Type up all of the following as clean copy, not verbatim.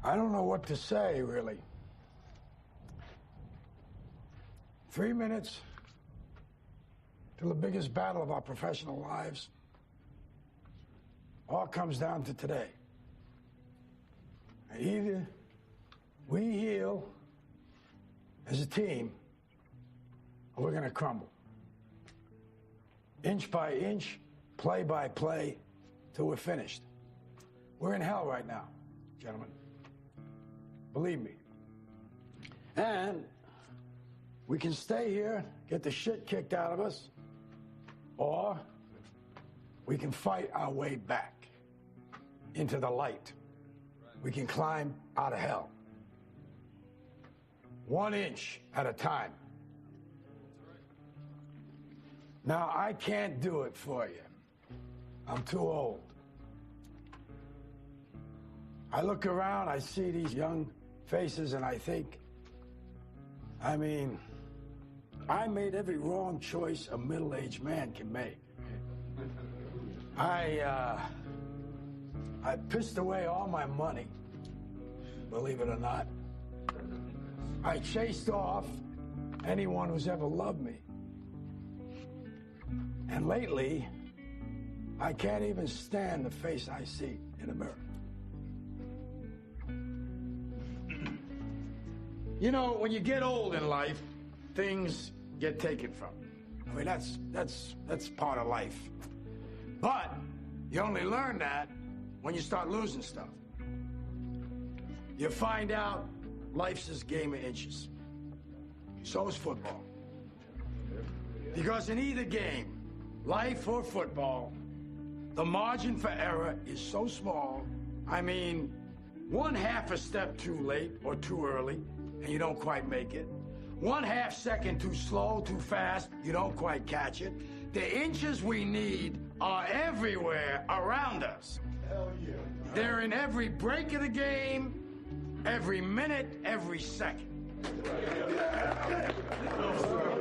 I don't know what to say, really. 3 minutes till the biggest battle of our professional lives. All comes down to today. Either we heal as a team, or we're going to crumble. Inch by inch, play by play, till we're finished. We're in hell right now, gentlemen. Believe me. And we can stay here, get the shit kicked out of us, or we can fight our way back into the light. We can climb out of hell. 1 inch at a time. Now, I can't do it for you. I'm too old. I look around, I see these young faces, and I think, I mean, I made every wrong choice a middle-aged man can make. I pissed away all my money, believe it or not. I chased off anyone who's ever loved me. And lately, I can't even stand the face I see in the mirror. You know, when you get old in life, things get taken from you. I mean, that's part of life. But you only learn that when you start losing stuff. You find out life's this game of inches. So is football. Because in either game, life or football, the margin for error is so small. I mean, 1/2 a step too late or too early, and you don't quite make it. 1/2 second too slow, too fast, you don't quite catch it. The inches we need are everywhere around us. Hell yeah. They're in every break of the game, every minute, every second.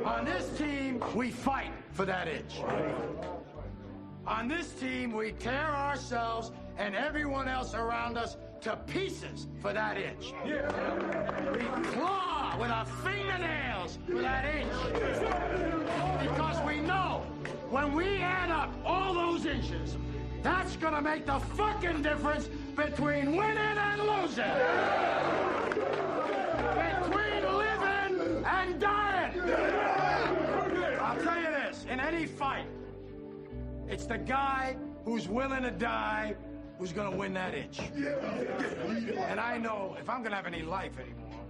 On this team, we fight for that inch. On this team, we tear ourselves and everyone else around us to pieces for that inch. We claw with our fingernails for that inch. Because we know when we add up all those inches, that's gonna make the fucking difference between winning and losing. Between living and dying. I'll tell you this, in any fight, it's the guy who's willing to die who's gonna win that inch. And I know if I'm gonna have any life anymore,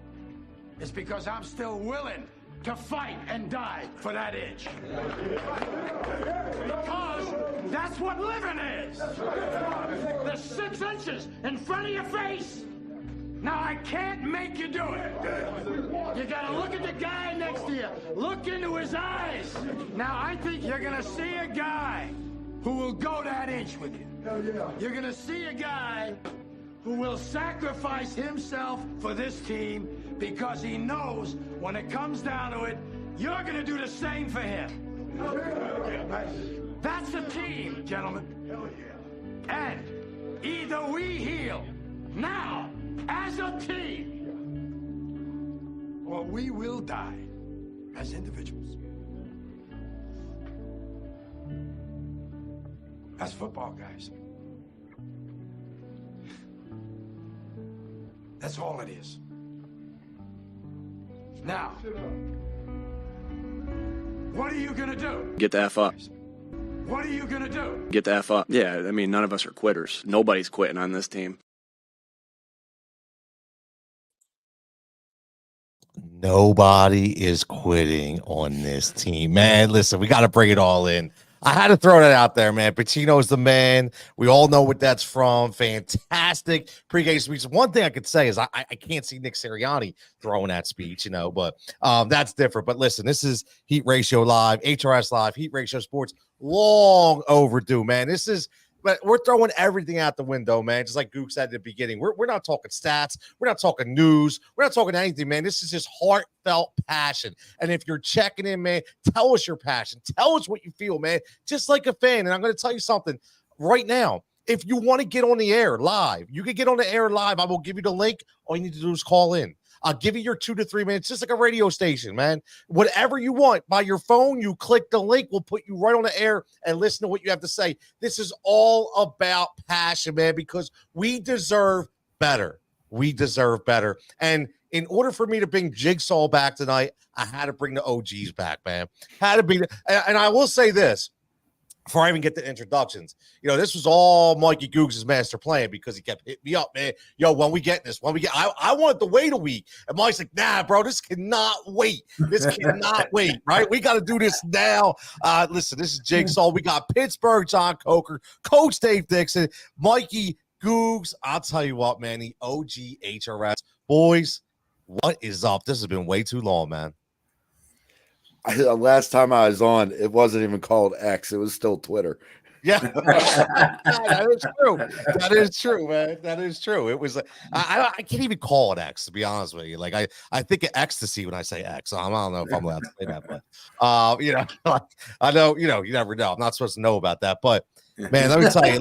it's because I'm still willing to fight and die for that inch. Because that's what living is. The 6 inches in front of your face. Now, I can't make you do it. You gotta look at the guy next to you. Look into his eyes. Now, I think you're gonna see a guy who will go that inch with you. You're gonna see a guy who will sacrifice himself for this team because he knows when it comes down to it, you're gonna do the same for him. That's a team, gentlemen. And either we heal now as a team, or we will die as individuals. That's football, guys. That's all it is. Now, what are you gonna do? Get the F up. What are you gonna do? Get the F up. Yeah, I mean, none of us are quitters. Nobody's quitting on this team. Nobody is quitting on this team, man. Listen, we got to bring it all in. I had to throw that out there, man. Pacino is the man. We all know what that's from. Fantastic pregame speech. One thing I could say is I can't see Nick Sirianni throwing that speech, you know, but that's different. But listen, this is Heat Ratio Live, HRS Live, Heat Ratio Sports. Long overdue, man. This is, but we're throwing everything out the window, man. Just like Gook said at the beginning, we're not talking stats. We're not talking news. We're not talking anything, man. This is just heartfelt passion. And if you're checking in, man, tell us your passion. Tell us what you feel, man. Just like a fan. And I'm going to tell you something right now. if you want to get on the air live, you can get on the air live. I will give you the link. All you need to do is call in. I'll give you your 2 to 3 minutes, just like a radio station, man. Whatever you want by your phone, you click the link. We'll put you right on the air and listen to what you have to say. This is all about passion, man, because we deserve better. We deserve better. And in order for me to bring Jigsaw back tonight, I had to bring the OGs back, man. Had to be. And I will say this. Before I even get to introductions, this was all Mikey Googs' master plan because he kept hitting me up, man. Yo, when we get this, I wanted to wait a week. And Mike's like, nah, bro, this cannot wait. This cannot wait, right? We got to do this now. Listen, this is Jigsaw. We got Pittsburgh, John Coker, Coach Dave Dixon, Mikey Googs. I'll tell you what, man, the OG HRS. Boys, what is up? This has been way too long, man. Last time I was on, it wasn't even called X. It was still Twitter. Yeah, that is true. That is true, man. That is true. It was. I can't even call it X, to be honest with you. Like I think of ecstasy when I say X. I don't know if I'm allowed to say that, but I know. You never know. I'm not supposed to know about that, but man, let me tell you,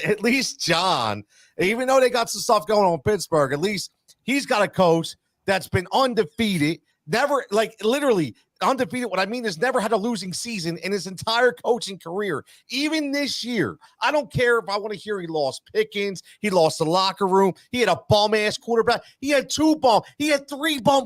at least John, even though they got some stuff going on in Pittsburgh, at least he's got a coach that's been undefeated. Never, literally undefeated. What I mean is never had a losing season in his entire coaching career. Even this year, I don't care if I want to hear he lost Pickens, he lost the locker room, he had a bum-ass quarterback, he had 3 bum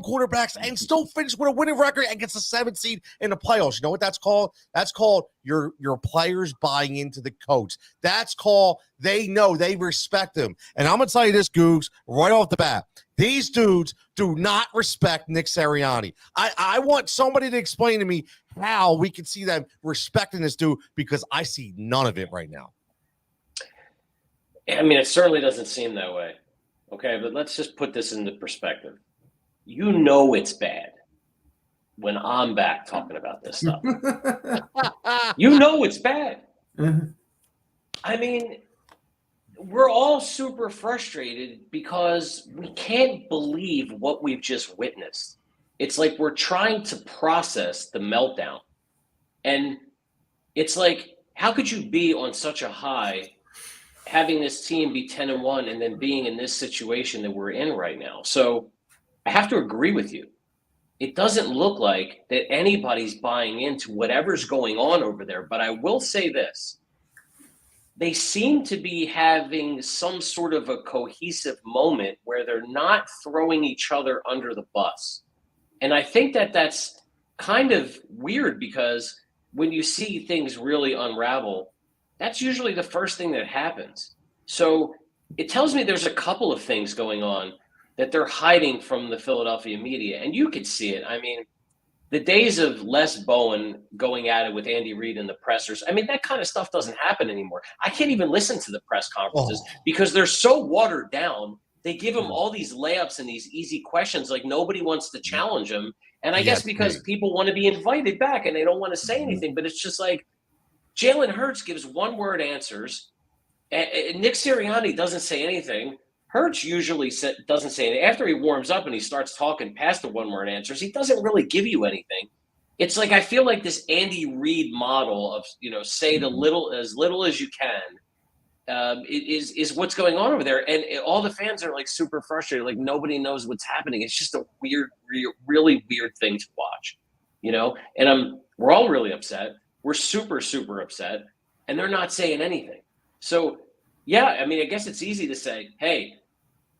quarterbacks and still finished with a winning record and gets a 7th seed in the playoffs. You know what that's called? That's called your players buying into the coach. That's called they know, they respect him. And I'm going to tell you this, Googs, right off the bat. These dudes do not respect Nick Sirianni. I want somebody to explain to me how we can see them respecting this dude because I see none of it right now. I mean, it certainly doesn't seem that way. Okay, but let's just put this into perspective. You know it's bad when I'm back talking about this stuff. You know it's bad. I mean, we're all super frustrated because we can't believe what we've just witnessed. It's like we're trying to process the meltdown. And it's like, how could you be on such a high having this team be 10-1 and then being in this situation that we're in right now? So I have to agree with you. It doesn't look like that anybody's buying into whatever's going on over there. But I will say this. They seem to be having some sort of a cohesive moment where they're not throwing each other under the bus. And I think that that's kind of weird because when you see things really unravel, that's usually the first thing that happens. So it tells me there's a couple of things going on that they're hiding from the Philadelphia media. And you could see it. I mean, the days of Les Bowen going at it with Andy Reid and the pressers, I mean, that kind of stuff doesn't happen anymore. I can't even listen to the press conferences because they're so watered down. They give them all these layups and these easy questions like nobody wants to challenge them. And I guess because people want to be invited back and they don't want to say anything. But it's just like Jalen Hurts gives one-word answers. And Nick Sirianni doesn't say anything. Hurts usually doesn't say anything. After he warms up and he starts talking past the one-word answers, he doesn't really give you anything. It's like I feel like this Andy Reid model of, say as little as you can is what's going on over there. And all the fans are like super frustrated. Like nobody knows what's happening. It's just a weird, really weird thing to watch, and we're all really upset. We're super, super upset and they're not saying anything. So yeah, I mean, I guess it's easy to say, hey,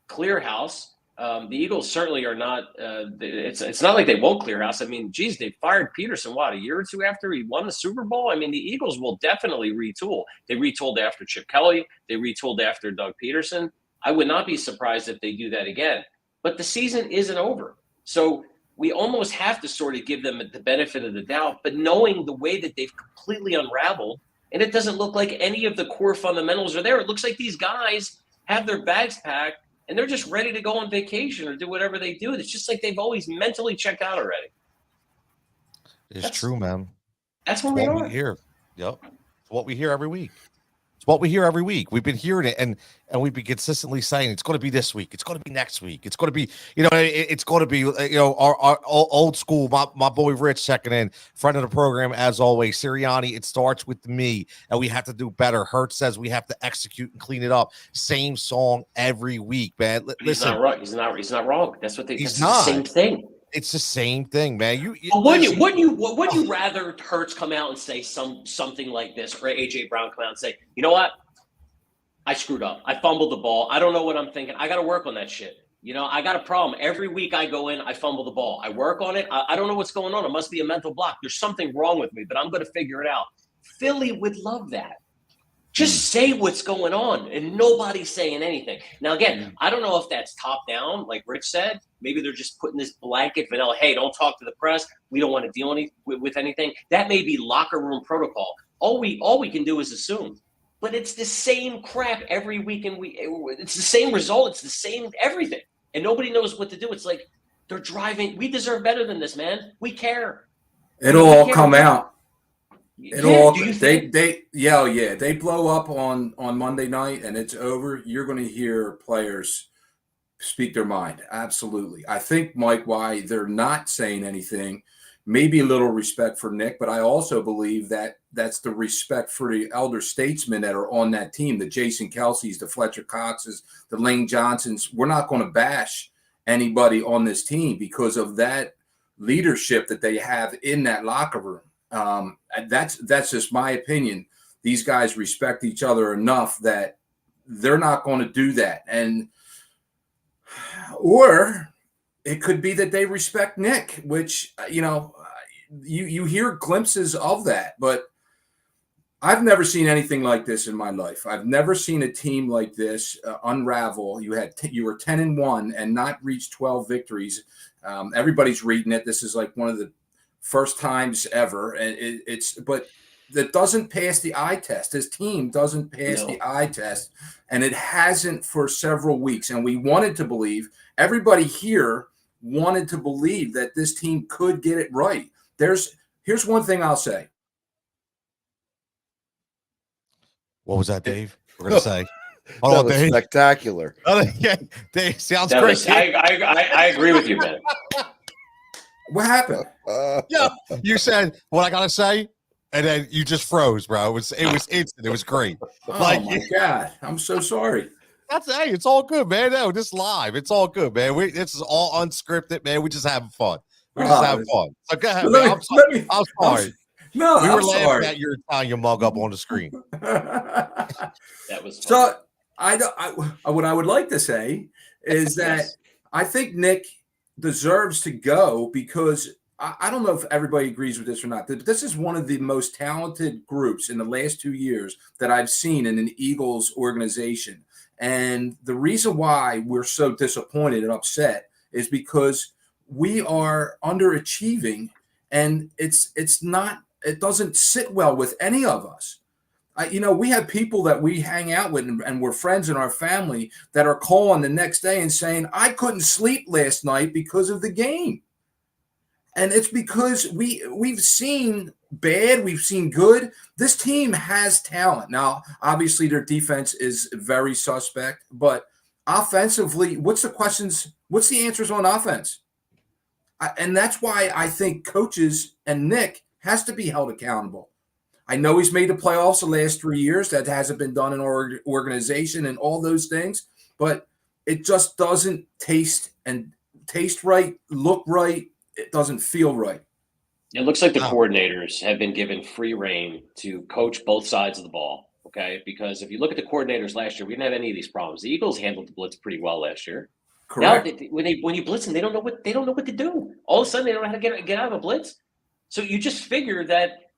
clear house. The Eagles certainly are not. It's not like they won't clear house. I mean, geez, they fired Peterson a year or two after he won the Super Bowl. I mean, the Eagles will definitely retool. They retooled after Chip Kelly. They retooled after Doug Peterson. I would not be surprised if they do that again. But the season isn't over, so we almost have to sort of give them the benefit of the doubt. But knowing the way that they've completely unraveled, and it doesn't look like any of the core fundamentals are there. It looks like these guys have their bags packed and they're just ready to go on vacation or do whatever they do. It's just like they've always mentally checked out already. It's true, man. That's what we are. Hear. Yep. It's what we hear every week. It's what we hear every week. We've been hearing it, and we've been consistently saying it's going to be this week. It's going to be next week. It's going to be, it's going to be, our old school. My boy Rich checking in, friend of the program as always. Sirianni, it starts with me, and we have to do better. Hurts says we have to execute and clean it up. Same song every week, man. But Listen, he's not wrong. He's not wrong. That's what he's that's not. the same thing. It's the same thing, man. Wouldn't you rather Hurts come out and say something like this, or AJ Brown come out and say, you know what? I screwed up. I fumbled the ball. I don't know what I'm thinking. I got to work on that shit. I got a problem. Every week I go in, I fumble the ball. I work on it. I don't know what's going on. It must be a mental block. There's something wrong with me, but I'm going to figure it out. Philly would love that. Just say what's going on, and nobody's saying anything. Now, again, I don't know if that's top down, like Rich said. Maybe they're just putting this blanket vanilla, hey, don't talk to the press. We don't want to deal with anything. That may be locker room protocol. All we can do is assume. But it's the same crap every week, and it's the same result. It's the same everything, and nobody knows what to do. It's like they're driving. We deserve better than this, man. We care. It'll all come out. They blow up on Monday night and it's over. You're going to hear players speak their mind. Absolutely. I think, Mike, why they're not saying anything, maybe a little respect for Nick, but I also believe that that's the respect for the elder statesmen that are on that team, the Jason Kelsey's, the Fletcher Coxes, the Lane Johnsons. We're not going to bash anybody on this team because of that leadership that they have in that locker room. That's just my opinion. These guys respect each other enough that they're not going to do that. Or it could be that they respect Nick, which, you hear glimpses of that, but I've never seen anything like this in my life. I've never seen a team like this unravel. You were 10-1 and not reach 12 victories. Everybody's reading it. This is like one of the first times ever, and but that doesn't pass the eye test. This team doesn't pass the eye test, and it hasn't for several weeks. And we wanted to believe, everybody here wanted to believe that this team could get it right. Here's one thing I'll say. What was that, Dave? We're gonna say. That was spectacular. Yeah, Dave sounds great. I agree with you, man. What happened? Yeah, you said what I gotta say, and then you just froze, bro. It was instant. It was great. Oh my God, I'm so sorry. It's all good, man. No, this live. It's all good, man. This is all unscripted, man. We're just having fun. We're just having fun. So go ahead, man. I'm sorry. No, we were I'm laughing sorry. at your Italian mug up on the screen. That was fun. So what I would like to say is that I think Nick deserves to go because I don't know if everybody agrees with this or not. But this is one of the most talented groups in the last 2 years that I've seen in an Eagles organization. And the reason why we're so disappointed and upset is because we are underachieving, and it doesn't sit well with any of us. We have people that we hang out with and we're friends in our family that are calling the next day and saying, I couldn't sleep last night because of the game. And it's because we've seen bad, we've seen good. This team has talent. Now, obviously their defense is very suspect, but offensively, what's the answers on offense? And that's why I think coaches and Nick has to be held accountable. I know he's made the playoffs the last 3 years. That hasn't been done in our organization and all those things, but it just doesn't taste right, look right. It doesn't feel right. It looks like the coordinators have been given free reign to coach both sides of the ball. Okay, because if you look at the coordinators last year, we didn't have any of these problems. The Eagles handled the blitz pretty well last year. Correct. Now, when you blitz them, they don't know what to do. All of a sudden, they don't know how to get out of a blitz. So you just figure that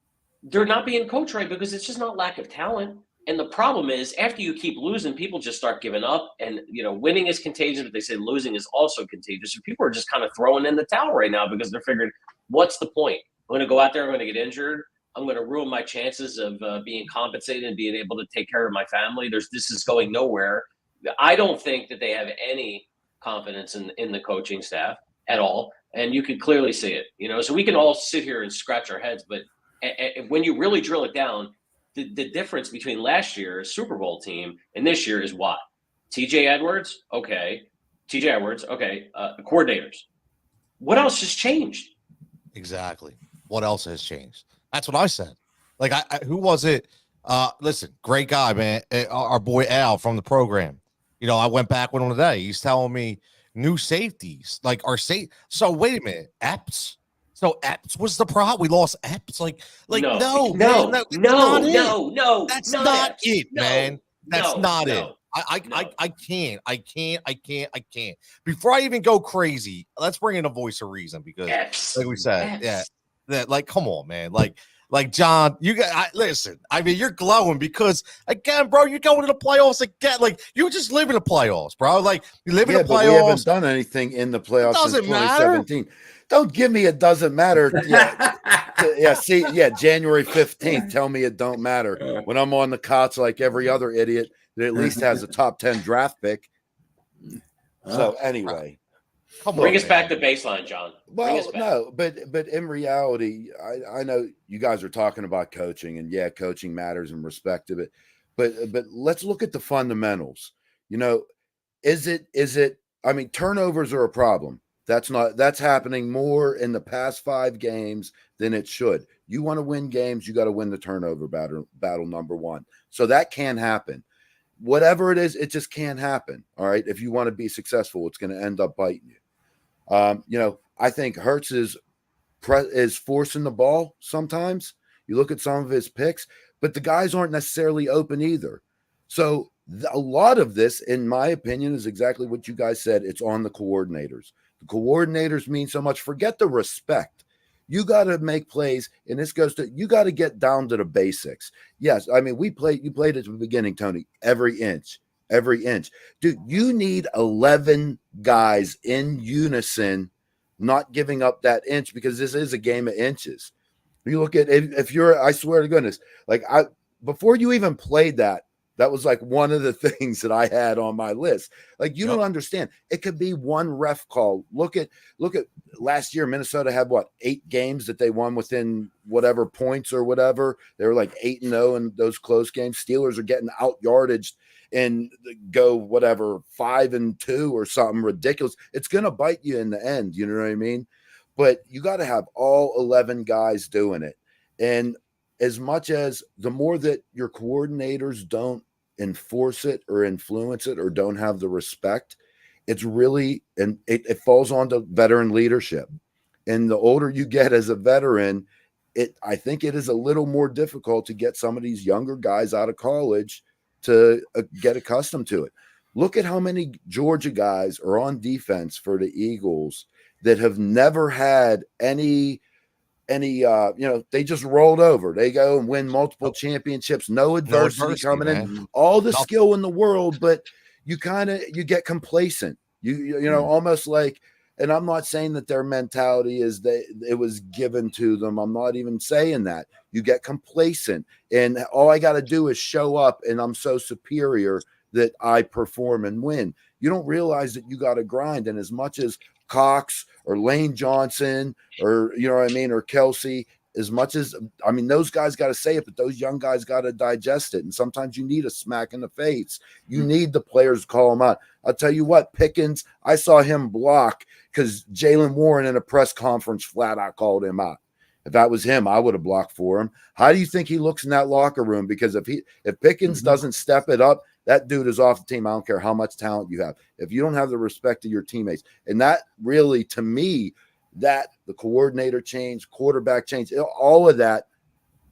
they're not being coached right because it's just not lack of talent. And the problem is, after you keep losing, people just start giving up. And winning is contagious, but they say losing is also contagious. So people are just kind of throwing in the towel right now because they're figuring, what's the point? I'm going to go out there, I'm going to get injured. I'm going to ruin my chances of being compensated and being able to take care of my family. This is going nowhere. I don't think that they have any confidence in the coaching staff at all. And you can clearly see it, so we can all sit here and scratch our heads. But when you really drill it down, the difference between last year's Super Bowl team and this year is what? TJ Edwards, okay. Coordinators. What else has changed? Exactly. What else has changed? That's what I said. Like, who was it? Listen, great guy, man. Our boy Al from the program. You know, I went back with him today. He's telling me new safeties, like our safe. So wait a minute, Epps. So Epps was the problem. We lost Epps. Like no, man, that's not it. That's not it, man. That's not it. I can't. Before I even go crazy, let's bring in a voice of reason because, like we said, that like, come on, man, like John, you got listen. I mean, you're glowing because again, bro, you're going to the playoffs again. Like you just live in the playoffs, bro. Like you live in the playoffs. But we haven't done anything in the playoffs since 2017. Matter. Don't give me it doesn't matter. January 15th. Tell me it don't matter when I'm on the cots like every other idiot that at least has a top 10 draft pick. So anyway. Bring us back to baseline, John. Well, no, but in reality, I know you guys are talking about coaching, and coaching matters and respect of it. But let's look at the fundamentals. You know, is it? I mean, turnovers are a problem. That's happening more in the past 5 games than it should. You want to win games, you got to win the turnover battle number 1. So that can happen. Whatever it is, it just can't happen. All right. If you want to be successful, it's going to end up biting you. You know, I think Hurts is forcing the ball sometimes. You look at some of his picks, but the guys aren't necessarily open either. So a lot of this, in my opinion, is exactly what you guys said. It's on the coordinators. The coordinators mean so much. Forget the respect. You got to make plays, and this goes to you got to get down to the basics. Yes, I mean you played at the beginning, Tony. Every inch. Dude, you need 11 guys in unison, not giving up that inch because this is a game of inches. You look at if you're, I swear to goodness, like before you even played that was like one of the things that I had on my list. Like you don't understand. It could be one ref call. Look at last year, Minnesota had 8 games that they won within whatever points or whatever. They were like 8-0 in those close games. Steelers are getting out yardaged and go 5-2 or something ridiculous. It's going to bite you in the end. You know what I mean? But you got to have all 11 guys doing it. And as much as the more that your coordinators don't enforce it or influence it or don't have the respect, it's really, and it falls onto veteran leadership. And the older you get as a veteran, I think it is a little more difficult to get some of these younger guys out of college to get accustomed to it. Look at how many Georgia guys are on defense for the Eagles that have never had any they just rolled over. They go and win multiple championships, no adversity coming in, all the skill in the world, but you get complacent. You know, almost like, and I'm not saying that their mentality is that it was given to them. I'm not even saying that. You get complacent and all I got to do is show up and I'm so superior that I perform and win. You don't realize that you got to grind. And as much as Cox or Lane Johnson or, you know what I mean, or Kelsey, as much as, I mean, those guys got to say it, but those young guys got to digest it. And sometimes you need a smack in the face. You need the players to call them out. I'll tell you what, Pickens, I saw him block because Jalen Warren in a press conference flat out called him out. If that was him, I would have blocked for him. How do you think he looks in that locker room? Because if Pickens doesn't step it up, that dude is off the team. I don't care how much talent you have. If you don't have the respect of your teammates, and that really, to me, that the coordinator change, quarterback change, all of that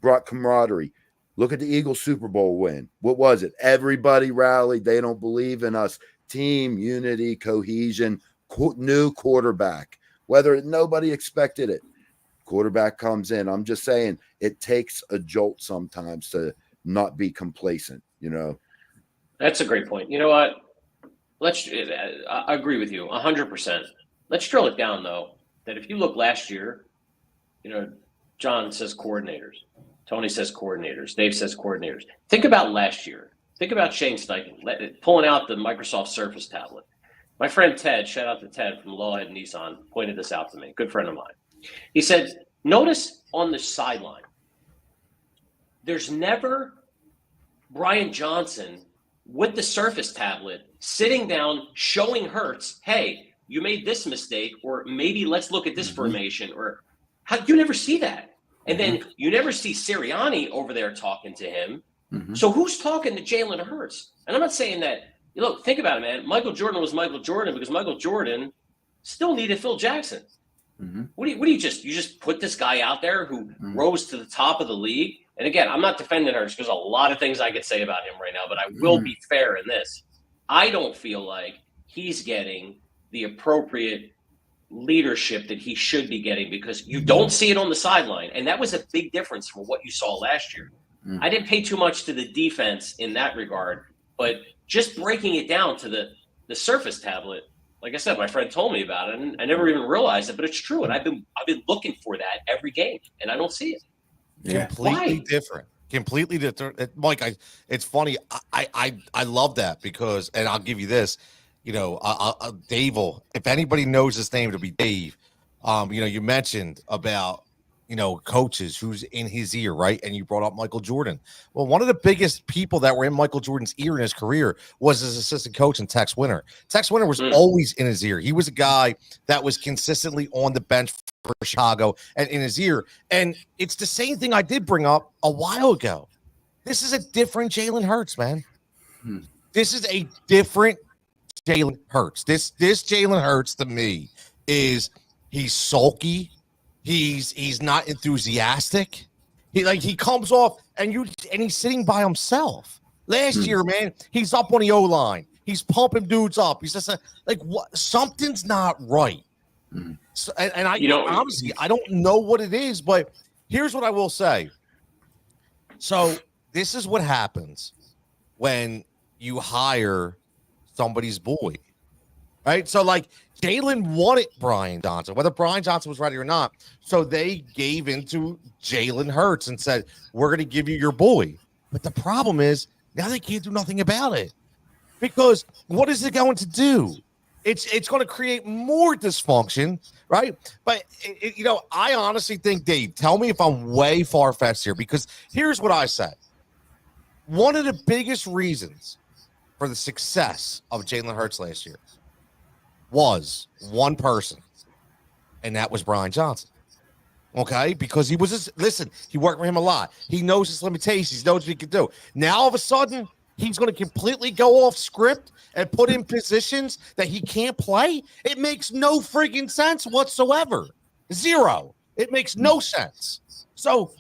brought camaraderie. Look at the Eagles Super Bowl win. What was it? Everybody rallied. They don't believe in us. Team unity, cohesion, new quarterback. Whether nobody expected it, quarterback comes in. I'm just saying it takes a jolt sometimes to not be complacent. You know. That's a great point. You know what? I agree with you 100%. Let's drill it down though. That if you look last year, you know, John says coordinators, Tony says coordinators, Dave says coordinators. Think about last year. Think about Shane Steichen pulling out the Microsoft Surface tablet. My friend Ted, shout out to Ted from Lowhead Nissan, pointed this out to me. Good friend of mine. He said, notice on the sideline, there's never Brian Johnson with the Surface tablet sitting down, showing Hurts, hey, you made this mistake, or maybe let's look at this formation, or how you never see that. And then you never see Sirianni over there talking to him. So who's talking to Jalen Hurts? And I'm not saying that, look, think about it, man. Michael Jordan was Michael Jordan because Michael Jordan still needed Phil Jackson. What do you just put this guy out there who rose to the top of the league? And again, I'm not defending Hurts because a lot of things I could say about him right now, but I will be fair in this. I don't feel like he's getting the appropriate leadership that he should be getting because you don't see it on the sideline. And that was a big difference from what you saw last year. I didn't pay too much to the defense in that regard, but just breaking it down to the Surface tablet, like I said, my friend told me about it, and I never even realized it, but it's true. And I've been looking for that every game, and I don't see it. Yeah. Completely different. Mike, it's funny. I love that because, and I'll give you this, Dave, if anybody knows his name, it'll be Dave. You mentioned about, coaches who's in his ear, right? And you brought up Michael Jordan. Well, one of the biggest people that were in Michael Jordan's ear in his career was his assistant coach and Tex Winter. Tex Winter was always in his ear. He was a guy that was consistently on the bench for Chicago and in his ear. And it's the same thing I did bring up a while ago. This is a different Jalen Hurts, man. This is a different Jalen Hurts. This Jalen Hurts to me he's sulky. He's not enthusiastic. He comes off and he's sitting by himself. Last year, man, he's up on the O-line. He's pumping dudes up. He's just what? Something's not right. So, and honestly, I don't know what it is, but here's what I will say. So this is what happens when you hire somebody's boy, right? So Jalen wanted Brian Johnson, whether Brian Johnson was ready or not. So they gave into Jalen Hurts and said, we're going to give you your boy. But the problem is now they can't do nothing about it because what is it going to do? It's going to create more dysfunction, right? But, I honestly think, Dave, tell me if I'm way far-fetched here because here's what I said. One of the biggest reasons for the success of Jalen Hurts last year was one person, and that was Brian Johnson. Okay? Because he worked for him a lot. He knows his limitations. He knows what he can do. Now, all of a sudden, he's going to completely go off script and put in positions that he can't play? It makes no friggin' sense whatsoever. Zero. It makes no sense. So,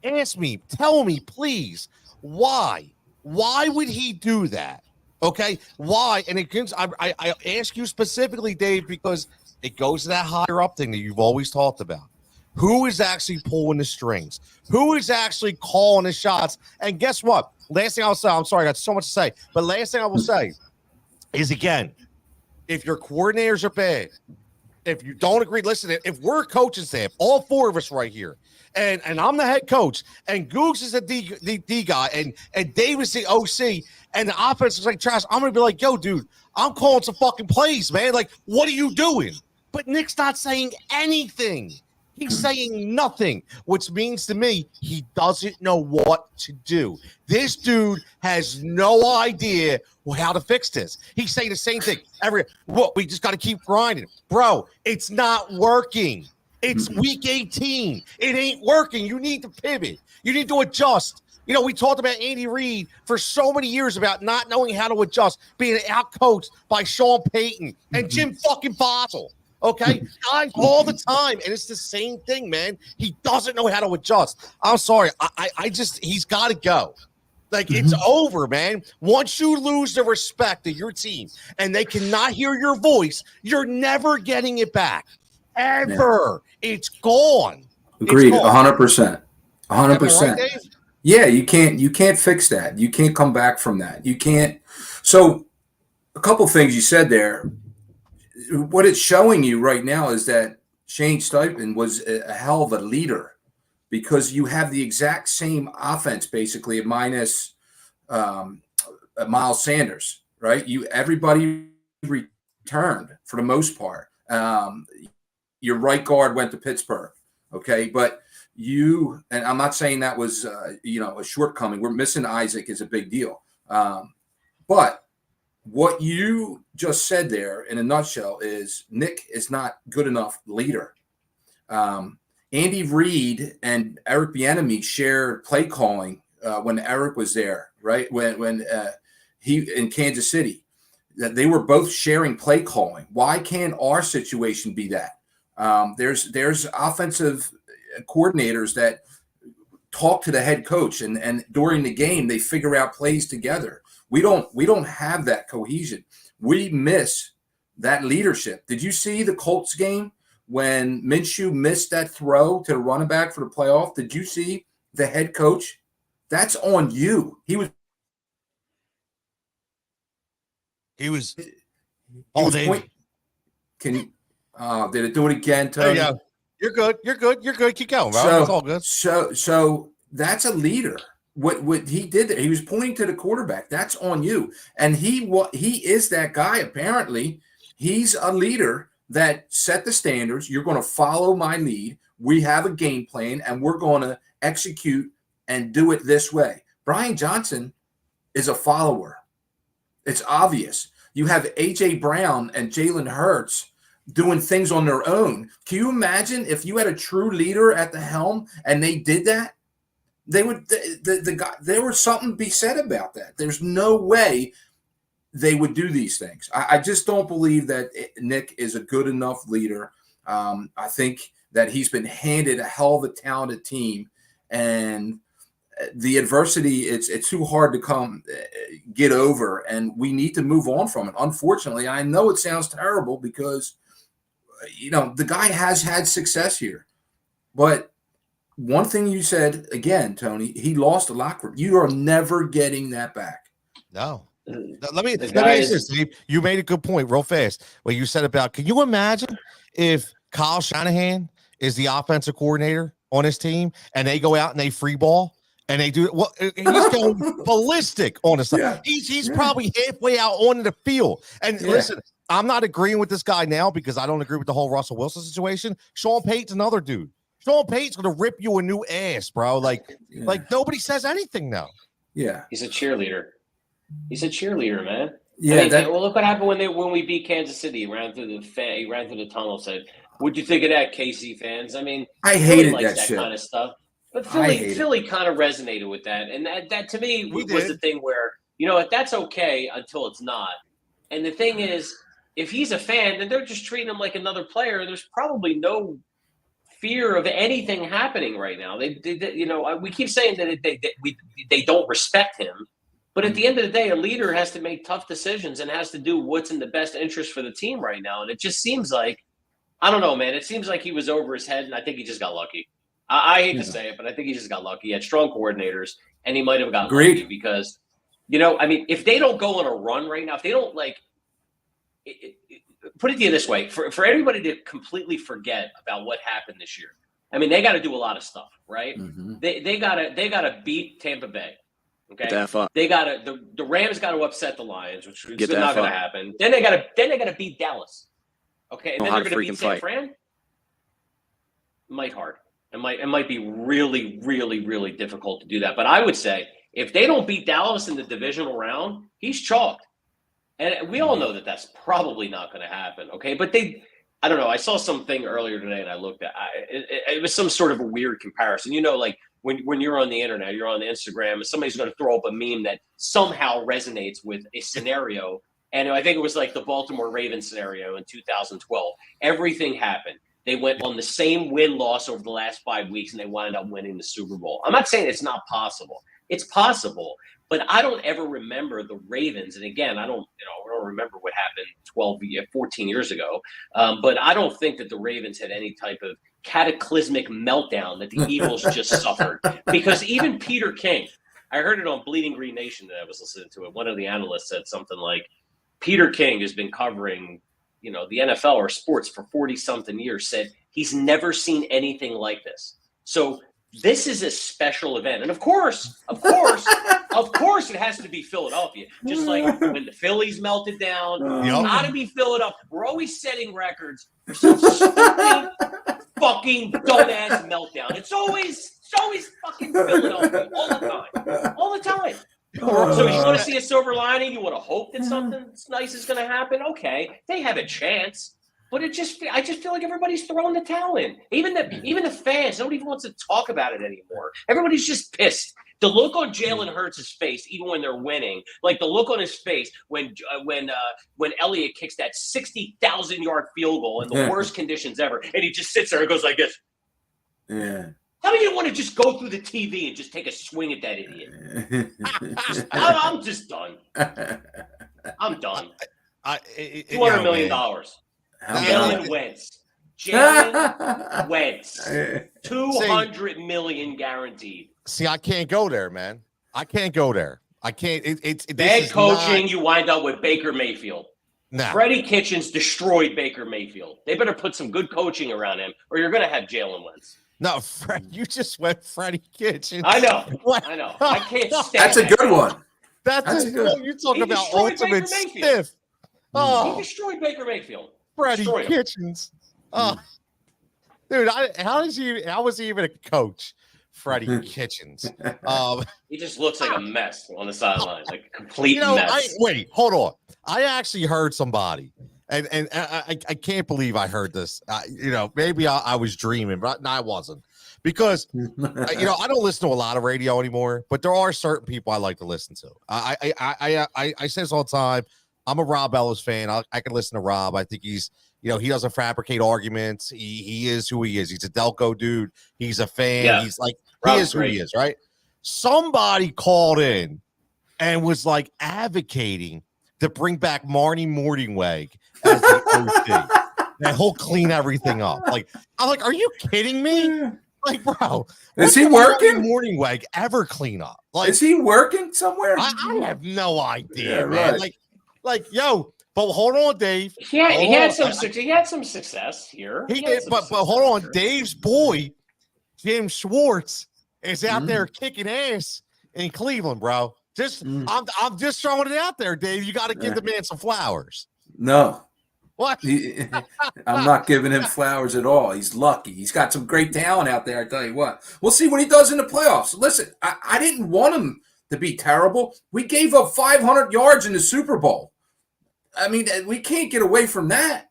tell me, please, why? Why would he do that? Okay, why? And I ask you specifically, Dave, because it goes to that higher up thing that you've always talked about. Who is actually pulling the strings? Who is actually calling the shots? And guess what? Last thing I'll say, I'm sorry, I got so much to say, but last thing I will say is, again, if your coordinators are bad, if you don't agree, listen, if we're a coaching staff, all four of us right here, and I'm the head coach, and Googs is the D guy, and Dave is the OC, and the offense is like trash, I'm going to be like, yo, dude, I'm calling some fucking plays, man. What are you doing? But Nick's not saying anything. He's saying nothing, which means to me he doesn't know what to do. This dude has no idea how to fix this. He's saying the same thing. We just got to keep grinding. Bro, it's not working. It's week 18. It ain't working. You need to pivot. You need to adjust. We talked about Andy Reid for so many years about not knowing how to adjust, being outcoached by Sean Payton and Jim fucking Fossil. Okay, guys, all the time, and it's the same thing, man. He doesn't know how to adjust. I'm sorry, he's got to go. It's over, man. Once you lose the respect of your team, and they cannot hear your voice, you're never getting it back, ever. Yeah. It's gone. Agreed, 100%, 100%. Yeah, you can't fix that. You can't come back from that. You can't. So, a couple things you said there. What it's showing you right now is that Shane Steichen was a hell of a leader because you have the exact same offense basically minus Miles Sanders, right? Everybody returned for the most part. Your right guard went to Pittsburgh, okay? But you, and I'm not saying that was, a shortcoming. We're missing Isaac is a big deal. But what you just said there in a nutshell is Nick is not good enough leader. Andy Reid and Eric Bieniemy shared play calling when Eric was there, right? When he in Kansas City, that they were both sharing play calling. Why can't our situation be that? There's offensive coordinators that talk to the head coach, and during the game they figure out plays together. We don't have that cohesion. We miss that leadership. Did you see the Colts game when Minshew missed that throw to the running back for the playoff? Did you see the head coach? That's on you. He was. Can you? Did it do it again, Tony? Yeah, you're good. Keep going, bro. It's all good. So that's a leader. What he did there, he was pointing to the quarterback. That's on you. And he is that guy. Apparently, he's a leader that set the standards. You're going to follow my lead. We have a game plan, and we're going to execute and do it this way. Brian Johnson is a follower. It's obvious. You have A.J. Brown and Jalen Hurts doing things on their own. Can you imagine if you had a true leader at the helm and they did that? They would. The guy. There was something to be said about that. There's no way they would do these things. I just don't believe that Nick is a good enough leader. I think that he's been handed a hell of a talented team, and the adversity, it's too hard to get over, and we need to move on from it. Unfortunately, I know it sounds terrible because, the guy has had success here. But one thing you said, again, Tony, he lost a locker room. You are never getting that back. No. Let me ask this, Steve. You made a good point real fast. What you said about, can you imagine if Kyle Shanahan is the offensive coordinator on his team and they go out and they free ball and they do it? Well, he's going ballistic on his side. Yeah. He's probably halfway out on the field. And listen, I'm not agreeing with this guy now because I don't agree with the whole Russell Wilson situation. Sean Payton's another dude. Sean Payton's going to rip you a new ass, bro. Like nobody says anything now. Yeah. He's a cheerleader. He's a cheerleader, man. Yeah. Well, look what happened when we beat Kansas City. He ran through the tunnel. Said, "What'd you think of that, KC fans?" I mean, I hated that shit. kind of stuff. But Philly kind of resonated with that, and that to me was the thing where that's okay until it's not. And the thing is, if he's a fan, then they're just treating him like another player. There's probably no fear of anything happening right now. We keep saying that they don't respect him. But at the end of the day, a leader has to make tough decisions and has to do what's in the best interest for the team right now. And it just seems like, I don't know, man. It seems like he was over his head, and I think he just got lucky. I hate to say it, but I think he just got lucky. He had strong coordinators, and he might have gotten lucky because, if they don't go on a run right now, if they don't put it to you this way, for everybody to completely forget about what happened this year, I mean, they got to do a lot of stuff, right? Mm-hmm. They gotta beat Tampa Bay. Okay, they the Rams got to upset the Lions, which is not going to happen. Then they got to beat Dallas. Okay, and then they're going to beat San Fran. It might be really, really, really difficult to do that. But I would say if they don't beat Dallas in the divisional round, he's chalked. And we all know that that's probably not going to happen. Okay, but I don't know. I saw something earlier today, and I looked at it was some sort of a weird comparison. When you're on the internet, you're on Instagram, and somebody's going to throw up a meme that somehow resonates with a scenario. And I think it was like the Baltimore Ravens scenario in 2012. Everything happened. They went on the same win-loss over the last 5 weeks, and they wound up winning the Super Bowl. I'm not saying it's not possible. It's possible. But I don't ever remember the Ravens. And again, I don't remember what happened 14 years ago. But I don't think that the Ravens had any type of cataclysmic meltdown that the Eagles just suffered. Because even Peter King, I heard it on Bleeding Green Nation that I was listening to it. One of the analysts said something like, Peter King has been covering, the NFL or sports for 40-something years, said he's never seen anything like this. So this is a special event. And of course, it has to be Philadelphia. Just like when the Phillies melted down, it's got to be Philadelphia. We're always setting records for some fucking dumbass meltdown. It's always fucking Philadelphia all the time. So you want to see a silver lining? You want to hope that something nice is going to happen? Okay, they have a chance, but I just feel like everybody's throwing the towel in. Even the fans, nobody even wants to talk about it anymore. Everybody's just pissed. The look on Jalen Hurts' face, even when they're winning, like the look on his face when Elliott kicks that 60,000-yard field goal in the worst conditions ever, and he just sits there and goes like this. Yeah. How many of you want to just go through the TV and just take a swing at that idiot? I'm just done. I'm done. $200 million. Jalen Wentz. Jalen Wentz. $200 million guaranteed. See, I can't go there, man. I can't go there. I can't. It's bad coaching. You wind up with Baker Mayfield. No. Freddie Kitchens destroyed Baker Mayfield. They better put some good coaching around him, or you're going to have Jalen Wentz. No, you just went Freddie Kitchens. I know. I can't stand That's a good one. That's a good one. You're talking about ultimate stiff. He destroyed Baker Mayfield. Freddie Kitchens. Oh, dude, how was he even a coach? Freddie Kitchens. He just looks like a mess on the sidelines, like a complete mess. Wait, hold on. I actually heard somebody. And I can't believe I heard this. Maybe I was dreaming, but no, I wasn't. Because, I don't listen to a lot of radio anymore, but there are certain people I like to listen to. I say this all the time. I'm a Rob Ellis fan. I can listen to Rob. I think he's, he doesn't fabricate arguments. He is who he is. He's a Delco dude. He's a fan. Yeah. He's like, Rob's he is great. who he is, right? Somebody called in and was like advocating to bring back Marty Morningweg as the OC. And he'll clean everything up. Like, I'm like, are you kidding me? Like, bro, is he working? Morningweg ever clean up? Like, is he working somewhere? I have no idea, Yeah, man. right. Like, yo, but hold on, Dave. He had some success here. He did, but hold on, Dave's boy, Jim Schwartz, is out there kicking ass in Cleveland, bro. I'm just throwing it out there, Dave. You got to give the man some flowers. No. What? I'm not giving him flowers at all. He's lucky. He's got some great talent out there, I tell you what. We'll see what he does in the playoffs. Listen, I didn't want him to be terrible. We gave up 500 yards in the Super Bowl. I mean, we can't get away from that.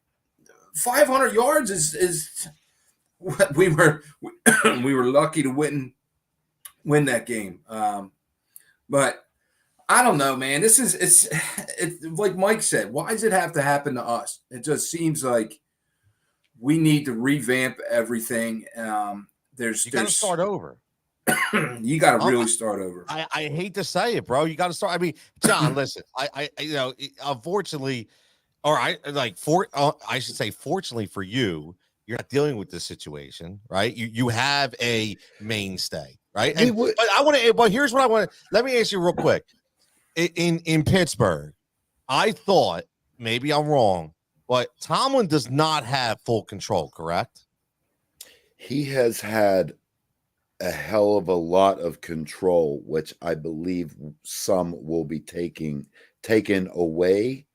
500 yards is we were lucky to win that game. But I don't know, man. It's like Mike said. Why does it have to happen to us? It just seems like we need to revamp everything. You got to start over. You got to really start over. I hate to say it, bro. You got to start. I mean, John, listen. Unfortunately, or I should say, fortunately for you, you're not dealing with this situation, right? You have a mainstay, right? But here's what I want to. Let me ask you real quick. In Pittsburgh, I thought, maybe I'm wrong, but Tomlin does not have full control, correct? He has had a hell of a lot of control, which I believe some will be taken away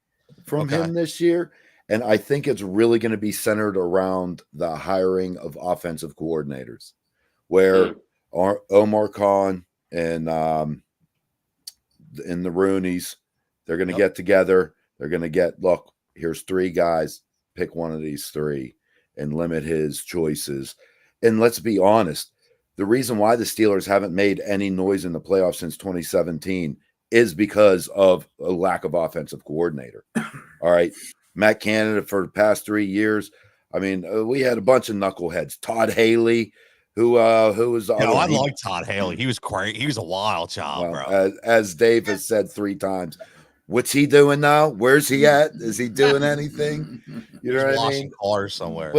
from him this year. And I think it's really going to be centered around the hiring of offensive coordinators, where Omar Khan and the Roonies, they're going to get together. They're going to look, here's 3 guys, pick one of these 3 and limit his choices. And let's be honest, the reason why the Steelers haven't made any noise in the playoffs since 2017 is because of a lack of offensive coordinator. All right. Matt Canada for the past 3 years. I mean, we had a bunch of knuckleheads. Todd Haley, who was the I like Todd Haley. He was great. He was a wild child, bro. As Dave has said 3 times. What's he doing now? Where's he at? Is he doing anything? You know what I mean? Cars somewhere.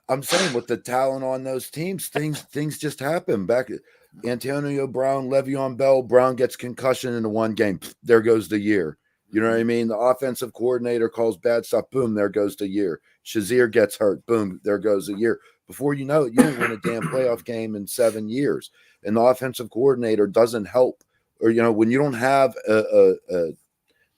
I'm saying with the talent on those teams, things just happen. Back Antonio Brown, Le'Veon Bell, Brown gets concussion in the one game. There goes the year. You know what I mean? The offensive coordinator calls bad stuff. Boom, there goes the year. Shazier gets hurt. Boom, there goes the year. Before you know it, you don't win a damn playoff game in 7 years. And the offensive coordinator doesn't help. Or, when you don't have I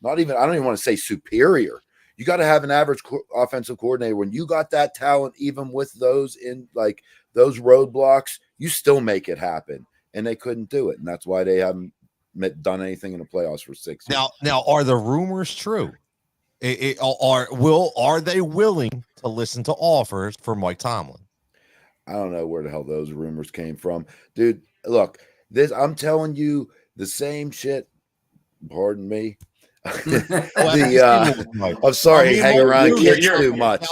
don't even want to say superior. You got to have an average offensive coordinator. When you got that talent, even with those in like those roadblocks, you still make it happen. And they couldn't do it. And that's why they haven't done anything in the playoffs for 6 years. Now, are the rumors true? Are they willing to listen to offers for Mike Tomlin? I don't know where the hell those rumors came from, dude. Look, I'm telling you the same shit. Pardon me. I'm sorry, hang around kids too much.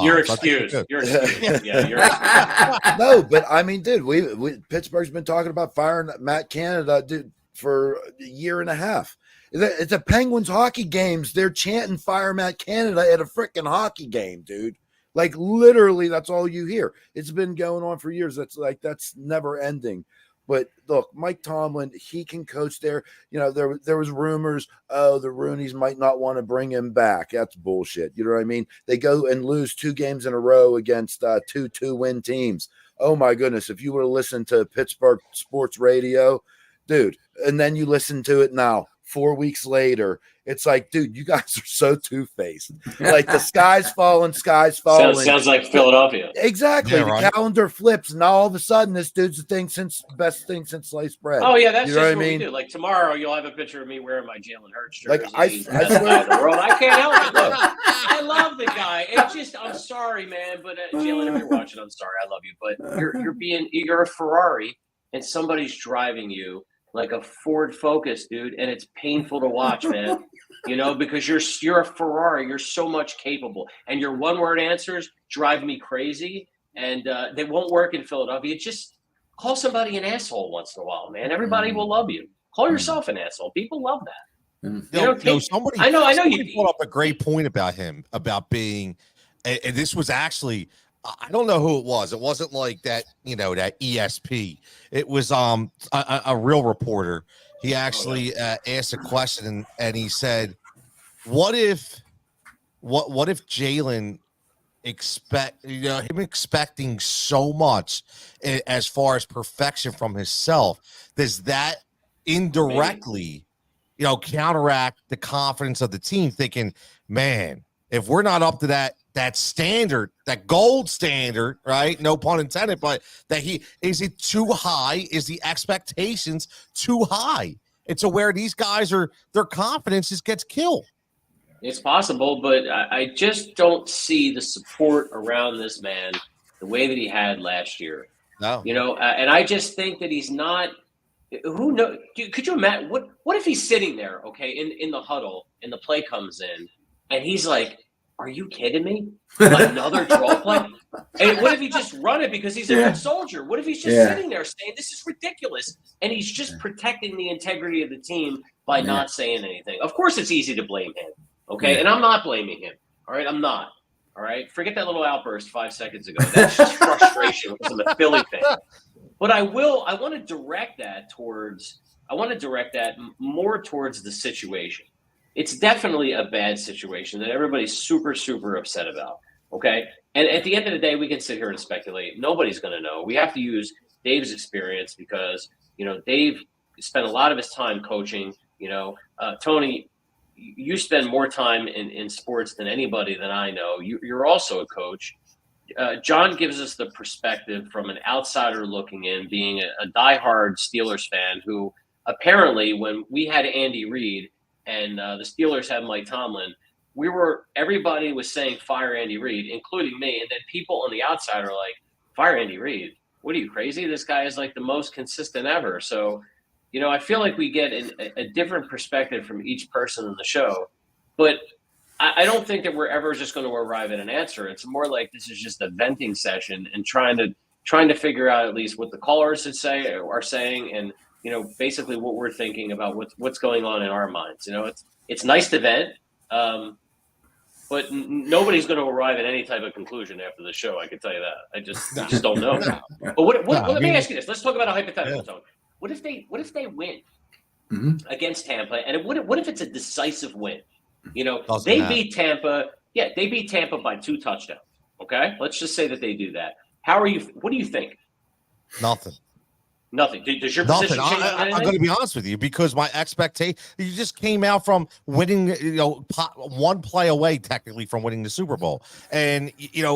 You're excused. You're excused. Yeah, you're excused. No, but I mean, dude, Pittsburgh's been talking about firing Matt Canada, dude, for a year and a half. It's a Penguins hockey games. They're chanting "Fire Matt Canada" at a freaking hockey game, dude. Like literally, that's all you hear. It's been going on for years. That's never ending. But look, Mike Tomlin, he can coach there. You know, there was rumors, the Rooneys might not want to bring him back. That's bullshit. You know what I mean? They go and lose 2 games in a row against 2-2-win teams. Oh my goodness. If you were to listen to Pittsburgh sports radio, dude, and then you listen to it now, 4 weeks later, it's like, dude, you guys are so two-faced. Like the sky's falling. Sounds like Philadelphia. Exactly. Yeah, the right. calendar flips, and all of a sudden, this dude's the best thing since sliced bread. Oh yeah, that's you know just what I mean? we do. Like tomorrow, you'll have a picture of me wearing my Jalen Hurts jersey. Like I swear, I can't help it. Look, I love the guy. It's just, I'm sorry, man, but Jalen, if you're watching, I'm sorry, I love you, but you're a Ferrari, and somebody's driving you like a Ford Focus, dude, and it's painful to watch, man. You know, because you're a Ferrari, you're so much capable, and your one-word answers drive me crazy, and they won't work in Philadelphia. Just call somebody an asshole once in a while, man. Everybody will love you. Call yourself an asshole. People love that. Somebody you brought up a great point about him, about being, and this was actually, I don't know who it was. It wasn't like that, that ESP. It was a real reporter. He actually asked a question, and he said, "What if Jalen him expecting so much as far as perfection from himself? Does that indirectly, counteract the confidence of the team? Thinking, man, if we're not up to that standard, that gold standard, right? No pun intended, but is it too high? Is the expectations too high? It's where these guys their confidence just gets killed." It's possible, but I just don't see the support around this man the way that he had last year. No, and I just think that he's not. Who knows? Could you imagine what if he's sitting there, okay, in the huddle, and the play comes in, and he's like, "Are you kidding me? Another draw play?" And what if he just run it because he's a good soldier? What if he's just sitting there saying, "This is ridiculous," and he's just protecting the integrity of the team by not saying anything? Of course, it's easy to blame him, okay? And I'm not blaming him, all right? I'm not, all right? Forget that little outburst 5 seconds ago. That's just frustration because I'm a Philly fan. But I want to direct that more towards the situation. It's definitely a bad situation that everybody's super, super upset about, okay? And at the end of the day, we can sit here and speculate. Nobody's going to know. We have to use Dave's experience because, Dave spent a lot of his time coaching. Tony, you spend more time in sports than anybody that I know. You're also a coach. John gives us the perspective from an outsider looking in, being a diehard Steelers fan who apparently when we had Andy Reid and the Steelers had Mike Tomlin, everybody was saying fire Andy Reid, including me. And then people on the outside are like, fire Andy Reid? What are you, crazy? This guy is like the most consistent ever. So, I feel like we get a different perspective from each person in the show. But I don't think that we're ever just going to arrive at an answer. It's more like this is just a venting session and trying to figure out at least what the callers are saying and, basically what we're thinking about what's going on in our minds. It's nice to vent, but nobody's going to arrive at any type of conclusion after the show. I can tell you that. I just don't know. But let me ask you this. Let's talk about a hypothetical, Tony. What if they win against Tampa? And what if it's a decisive win? They beat Tampa. Yeah, they beat Tampa by 2 touchdowns. Okay, let's just say that they do that. What do you think? Nothing. Nothing. Does your Nothing. position change? I'm going to be honest with you, because my expectation, you just came out from winning, one play away technically from winning the Super Bowl. And,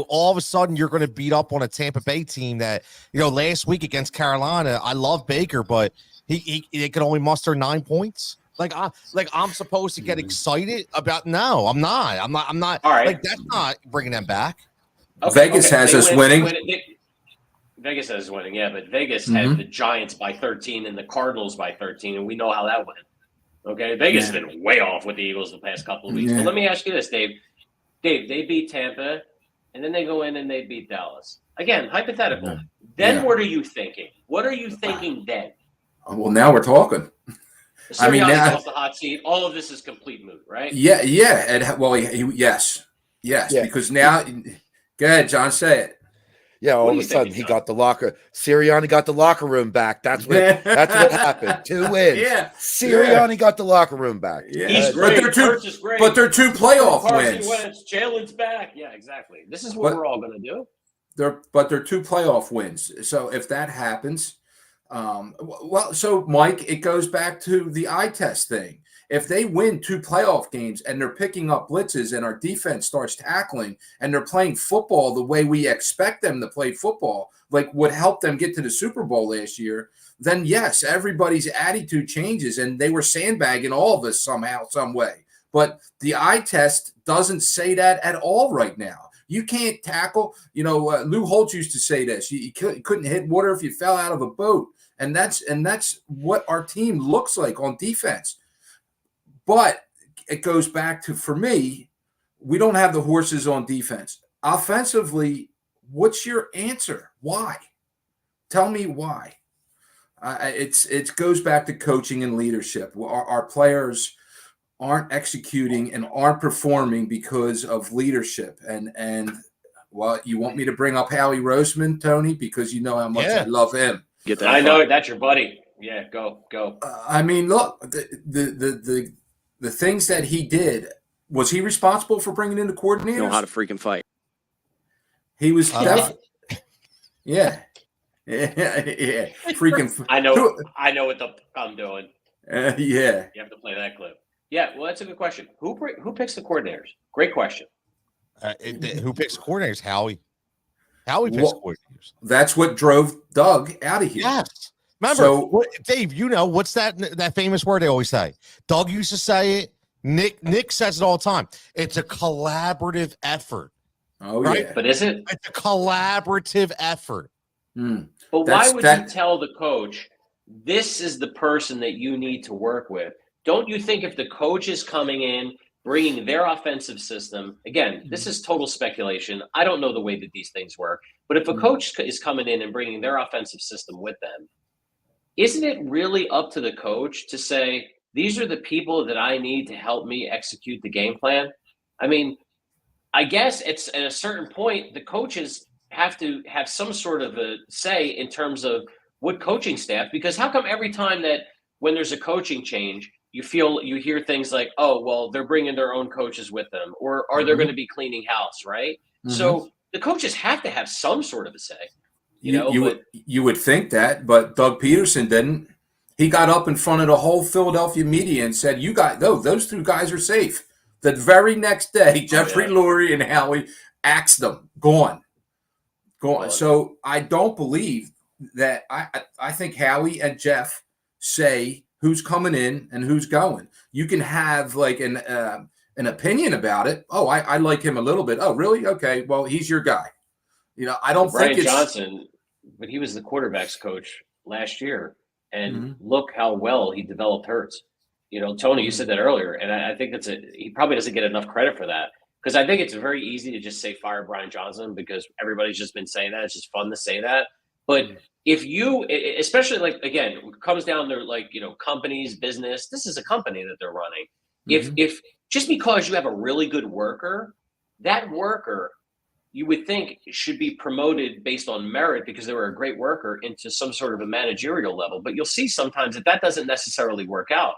all of a sudden you're going to beat up on a Tampa Bay team that, last week against Carolina, I love Baker, but he could only muster 9 points. I'm supposed to get excited about, no, I'm not. All right. That's not bringing them back. Vegas has us winning. Vegas has winning, yeah, but Vegas had the Giants by 13 and the Cardinals by 13, and we know how that went. Okay, Vegas has been way off with the Eagles the past couple of weeks. Yeah. But let me ask you this, Dave. Dave, they beat Tampa, and then they go in and they beat Dallas. Again, hypothetical. Yeah. Then what are you thinking? What are you thinking then? Well, now we're talking. Sirianni's off the hot seat. All of this is complete moot, right? Yeah. And, yes, because now, go ahead, John, say it. Yeah, all of a sudden Sirianni got the locker room back. That's what happened. 2 wins. Yeah. Sirianni got the locker room back. Yeah. He's great. But they're two playoff wins. Jalen's back. Yeah, exactly. This is what we're all going to do. They're 2 playoff wins. So if that happens, so Mike, it goes back to the eye test thing. If they win 2 playoff games and they're picking up blitzes and our defense starts tackling and they're playing football the way we expect them to play football, like what helped them get to the Super Bowl last year, then yes, everybody's attitude changes, and they were sandbagging all of us somehow, some way. But the eye test doesn't say that at all right now. You can't tackle. Lou Holtz used to say this: you couldn't hit water if you fell out of a boat, and that's what our team looks like on defense. But it goes back to, for me, we don't have the horses on defense. Offensively, what's your answer? Why? Tell me why. It goes back to coaching and leadership. Our players aren't executing and aren't performing because of leadership. And you want me to bring up Howie Roseman, Tony, because you know how much I love him. Get that. I know that's your buddy. Yeah, go. Look, the things that he did, was he responsible for bringing in the coordinators? Know how to freaking fight. He was yeah. Freaking. I know what I'm doing. Yeah. You have to play that clip. Yeah, well, that's a good question. Who picks the coordinators? Great question. Who picks coordinators? Howie. Howie picks coordinators. That's what drove Doug out of here. Yes. Remember, Dave, what's that famous word they always say? Doug used to say it. Nick says it all the time. It's a collaborative effort. Oh, right? Yeah. But is it? It's a collaborative effort. But why would you tell the coach, this is the person that you need to work with? Don't you think if the coach is coming in, bringing their offensive system, again, this is total speculation. I don't know the way that these things work. But if a coach is coming in and bringing their offensive system with them, isn't it really up to the coach to say, these are the people that I need to help me execute the game plan? I mean, I guess it's at a certain point, the coaches have to have some sort of a say in terms of what coaching staff, because how come every time that when there's a coaching change, you hear things like, oh, well, they're bringing their own coaches with them, or are they going to be cleaning house, right? So the coaches have to have some sort of a say. You would think that, but Doug Peterson didn't. He got up in front of the whole Philadelphia media and said, those 2 guys are safe. The very next day, Jeffrey Lurie and Howie axed them. Gone. So I don't believe that. I think Howie and Jeff say who's coming in and who's going. You can have like an opinion about it. Oh, I like him a little bit. Oh, really? Okay. Well, he's your guy. I don't think it's Johnson, but he was the quarterback's coach last year, and look how well he developed Hurts. Tony, you said that earlier, and I think he probably doesn't get enough credit for that, because I think it's very easy to just say fire Brian Johnson because everybody's just been saying that. It's just fun to say that. But if you, especially like, again, it comes down to like, companies, business, this is a company that they're running. If just because you have a really good worker, that worker, you would think should be promoted based on merit because they were a great worker into some sort of a managerial level. But you'll see sometimes that doesn't necessarily work out.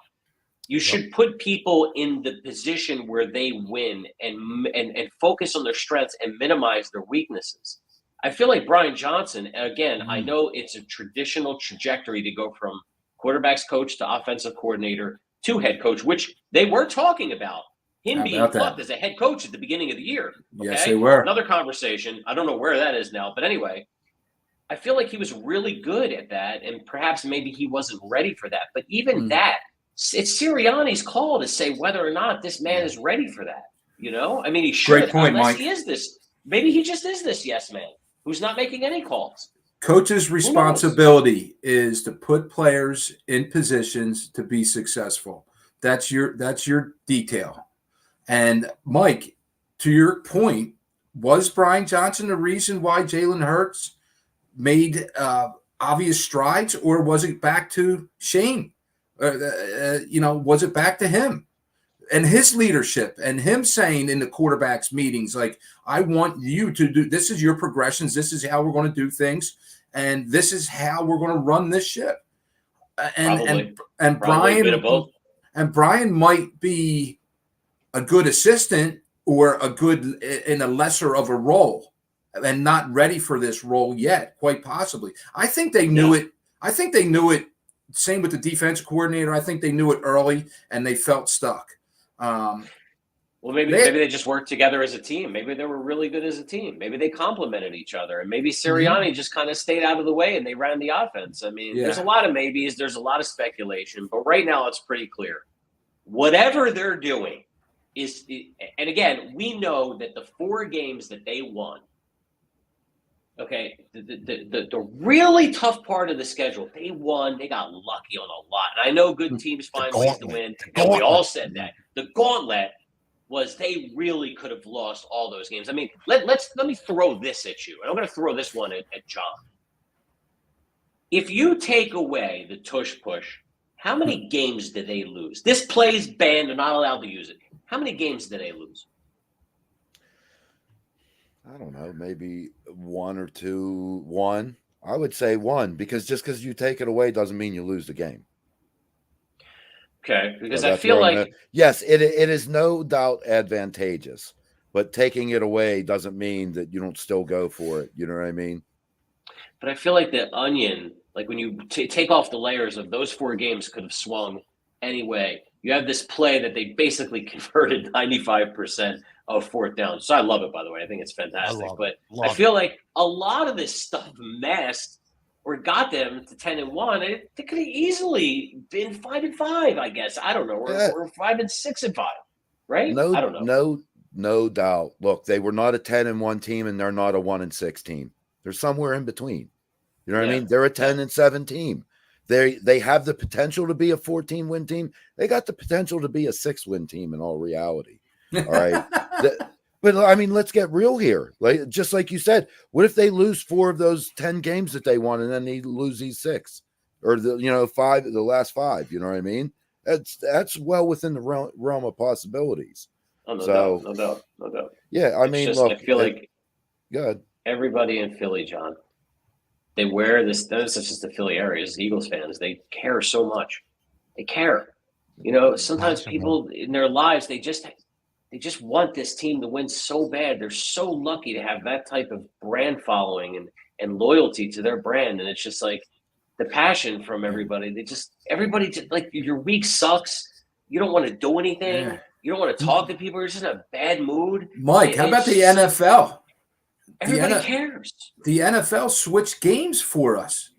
You should put people in the position where they win and focus on their strengths and minimize their weaknesses. I feel like Brian Johnson, again, I know it's a traditional trajectory to go from quarterbacks coach to offensive coordinator to head coach, which they were talking about him being plucked as a head coach at the beginning of the year. Okay? Yes, they were. Another conversation. I don't know where that is now, but anyway, I feel like he was really good at that, and perhaps maybe he wasn't ready for that. But even that, it's Sirianni's call to say whether or not this man is ready for that. You know, I mean, he should. Great point, unless Mike. he is this. Maybe he just is this yes man who's not making any calls. Coach's responsibility is to put players in positions to be successful. That's your detail. And Mike, to your point, was Brian Johnson the reason why Jalen Hurts made obvious strides, or was it back to Shane? Was it back to him and his leadership and him saying in the quarterbacks meetings, like, I want you to do, this is your progressions. This is how we're going to do things. And this is how we're going to run this ship. And Brian might be a good assistant or a good in a lesser of a role and not ready for this role yet, quite possibly. I think they knew it. I think they knew it. Same with the defensive coordinator. I think they knew it early and they felt stuck. Well, maybe they just worked together as a team. Maybe they were really good as a team. Maybe they complemented each other. And maybe Sirianni just kind of stayed out of the way and they ran the offense. I mean, there's a lot of maybes. There's a lot of speculation. But right now it's pretty clear. Whatever they're doing is – and again, we know that the 4 games that they won, okay, the really tough part of the schedule, they won. They got lucky on a lot. And I know good teams find ways to win. And we all said that. The gauntlet was they really could have lost all those games. I mean, let me throw this at you. And I'm going to throw this one at John. If you take away the tush push, how many games did they lose? This play's banned. They're not allowed to use it. How many games did they lose? I don't know, maybe 1 or 2. 1. I would say 1, because just because you take it away doesn't mean you lose the game. Okay, because I feel like yes, it is no doubt advantageous, but taking it away doesn't mean that you don't still go for it. You know what I mean? But I feel like the onion, like when you take off the layers of those 4 games, could have swung anyway. You have this play that they basically converted 95% of 4th down. So I love it, by the way. I think it's fantastic. I feel like a lot of this stuff masked or got them to 10-1. They could have easily been 5-5, I guess. I don't know, or 5-6-5, right? I don't know. No doubt. Look, they were not a 10-1 team, and they're not a 1-6 team. They're somewhere in between. You know what I mean? They're a 10-7 team. They have the potential to be a 14-win team. They got the potential to be a 6-win team in all reality. All right. But I mean, let's get real here. Like, just like you said, what if they lose 4 of those 10 games that they won, and then they lose these 6, or 5, the last 5? You know what I mean? That's well within the realm of possibilities. Oh, no doubt. Yeah, I mean, look, I feel like good. Everybody in Philly, John, they wear this. This is just the Philly area. As Eagles fans, they care so much. They care. Sometimes people in their lives, they just want this team to win so bad. They're so lucky to have that type of brand following and loyalty to their brand. And it's just like the passion from everybody. Everybody just, like, your week sucks. You don't want to do anything. Yeah. You don't want to talk to people. You're just in a bad mood. Mike, how about the NFL? Everybody cares. The NFL switched games for us.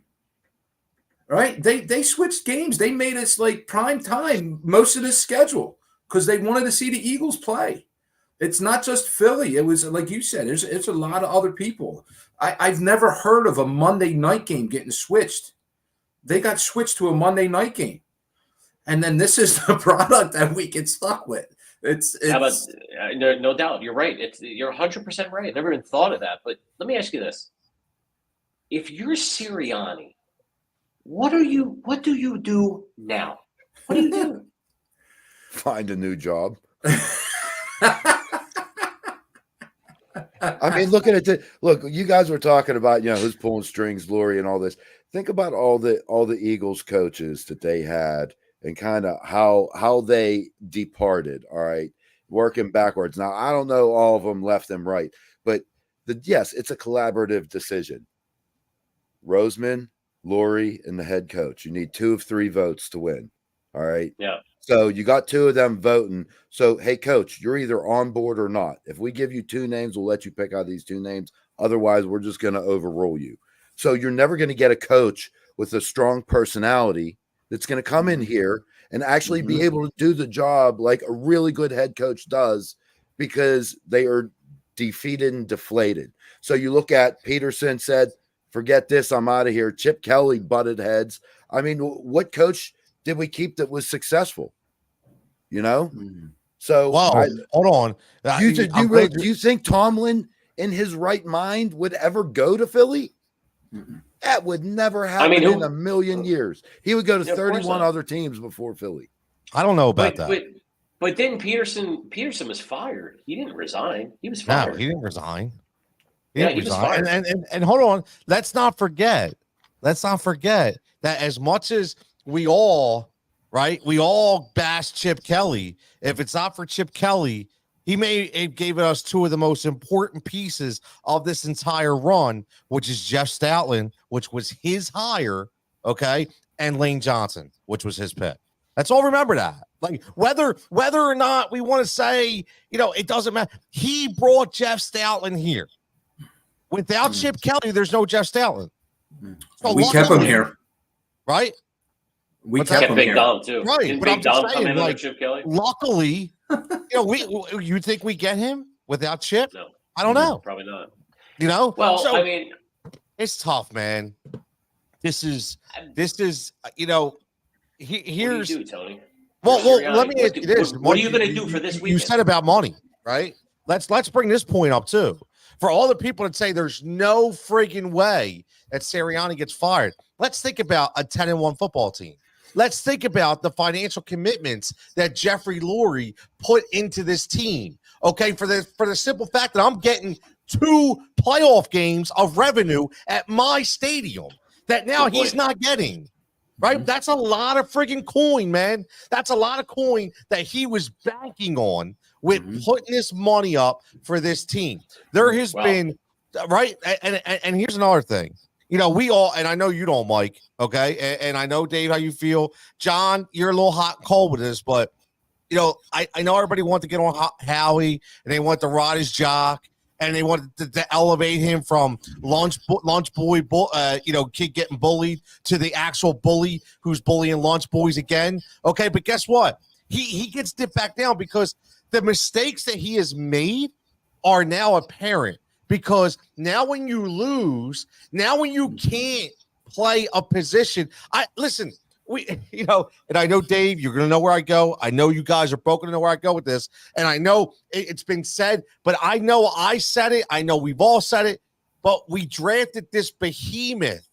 Right? They switched games. They made us like prime time most of this schedule, because they wanted to see the Eagles play. It's not just Philly. It was, like you said, it's a lot of other people. I've never heard of a Monday night game getting switched. They got switched to a Monday night game. And then this is the product that we get stuck with. It's How about, no doubt. You're right. You're 100% right. I never even thought of that. But let me ask you this. If you're Sirianni, what do you do now? What do you do? Find a new job. I mean, look at it. Look, you guys were talking about, who's pulling strings, Lori, and all this. Think about all the Eagles coaches that they had, and kind of how they departed. All right, working backwards. Now, I don't know all of them left and right, but Yes, it's a collaborative decision. Roseman, Laurie, and the head coach. You need 2 of 3 votes to win. All right. Yeah. So you got 2 of them voting. So, hey, coach, you're either on board or not. If we give you 2 names, we'll let you pick out these 2 names. Otherwise, we're just going to overrule you. So you're never going to get a coach with a strong personality that's going to come in here and actually be able to do the job like a really good head coach does, because they are defeated and deflated. So you look at Peterson said, forget this, I'm out of here. Chip Kelly butted heads. I mean, what coach did we keep that was successful? You know? So hold on. Do you think Tomlin in his right mind would ever go to Philly? That would never happen in a million years. He would go to 31 other teams before Philly. I don't know about that. But then Peterson was fired. He didn't resign. He was fired. No, he didn't resign. He was fired. And hold on. Let's not forget that as much as we all bash Chip Kelly, if it's not for Chip Kelly, he may have given us 2 of the most important pieces of this entire run, which is Jeff Stoutland, which was his hire, okay, and Lane Johnson, which was his pick. Let's all remember that. Like whether or not we want to say, it doesn't matter. He brought Jeff Stoutland here. Without Chip Kelly, there's no Jeff Stoutland. So we kept him here, right? We kept him Big here. Dom too. Right, Didn't but Big I'm Dom just come saying, in under Chip Kelly? Luckily, you think we get him without Chip? No, I don't know. Probably not. Well, so, I mean, it's tough, man. This is here's. What do you do, Tony? Well, let me ask you this. What are you going to do for this weekend? You said about money, right? Let's bring this point up too. For all the people that say there's no friggin' way that Sirianni gets fired, let's think about a 10-1 football team. Let's think about the financial commitments that Jeffrey Lurie put into this team. Okay, for the simple fact that I'm getting 2 playoff games of revenue at my stadium that now he's not getting. Right? That's a lot of friggin' coin, man. That's a lot of coin that he was banking on with putting this money up for this team. There has been, right? And here's another thing. We all, and I know you don't, Mike, okay? And I know, Dave, how you feel. John, you're a little hot and cold with this, but, I know everybody wants to get on Howie, and they want to ride his jock, and they wanted to elevate him from lunch boy, kid getting bullied to the actual bully who's bullying lunch boys again. Okay, but guess what? He gets dipped back down because the mistakes that he has made are now apparent. Because now when you lose, now when you can't play a position, and I know, Dave, you're going to know where I go. I know you guys are both going to know where I go with this. And I know it's been said, but I know I said it. I know we've all said it, but we drafted this behemoth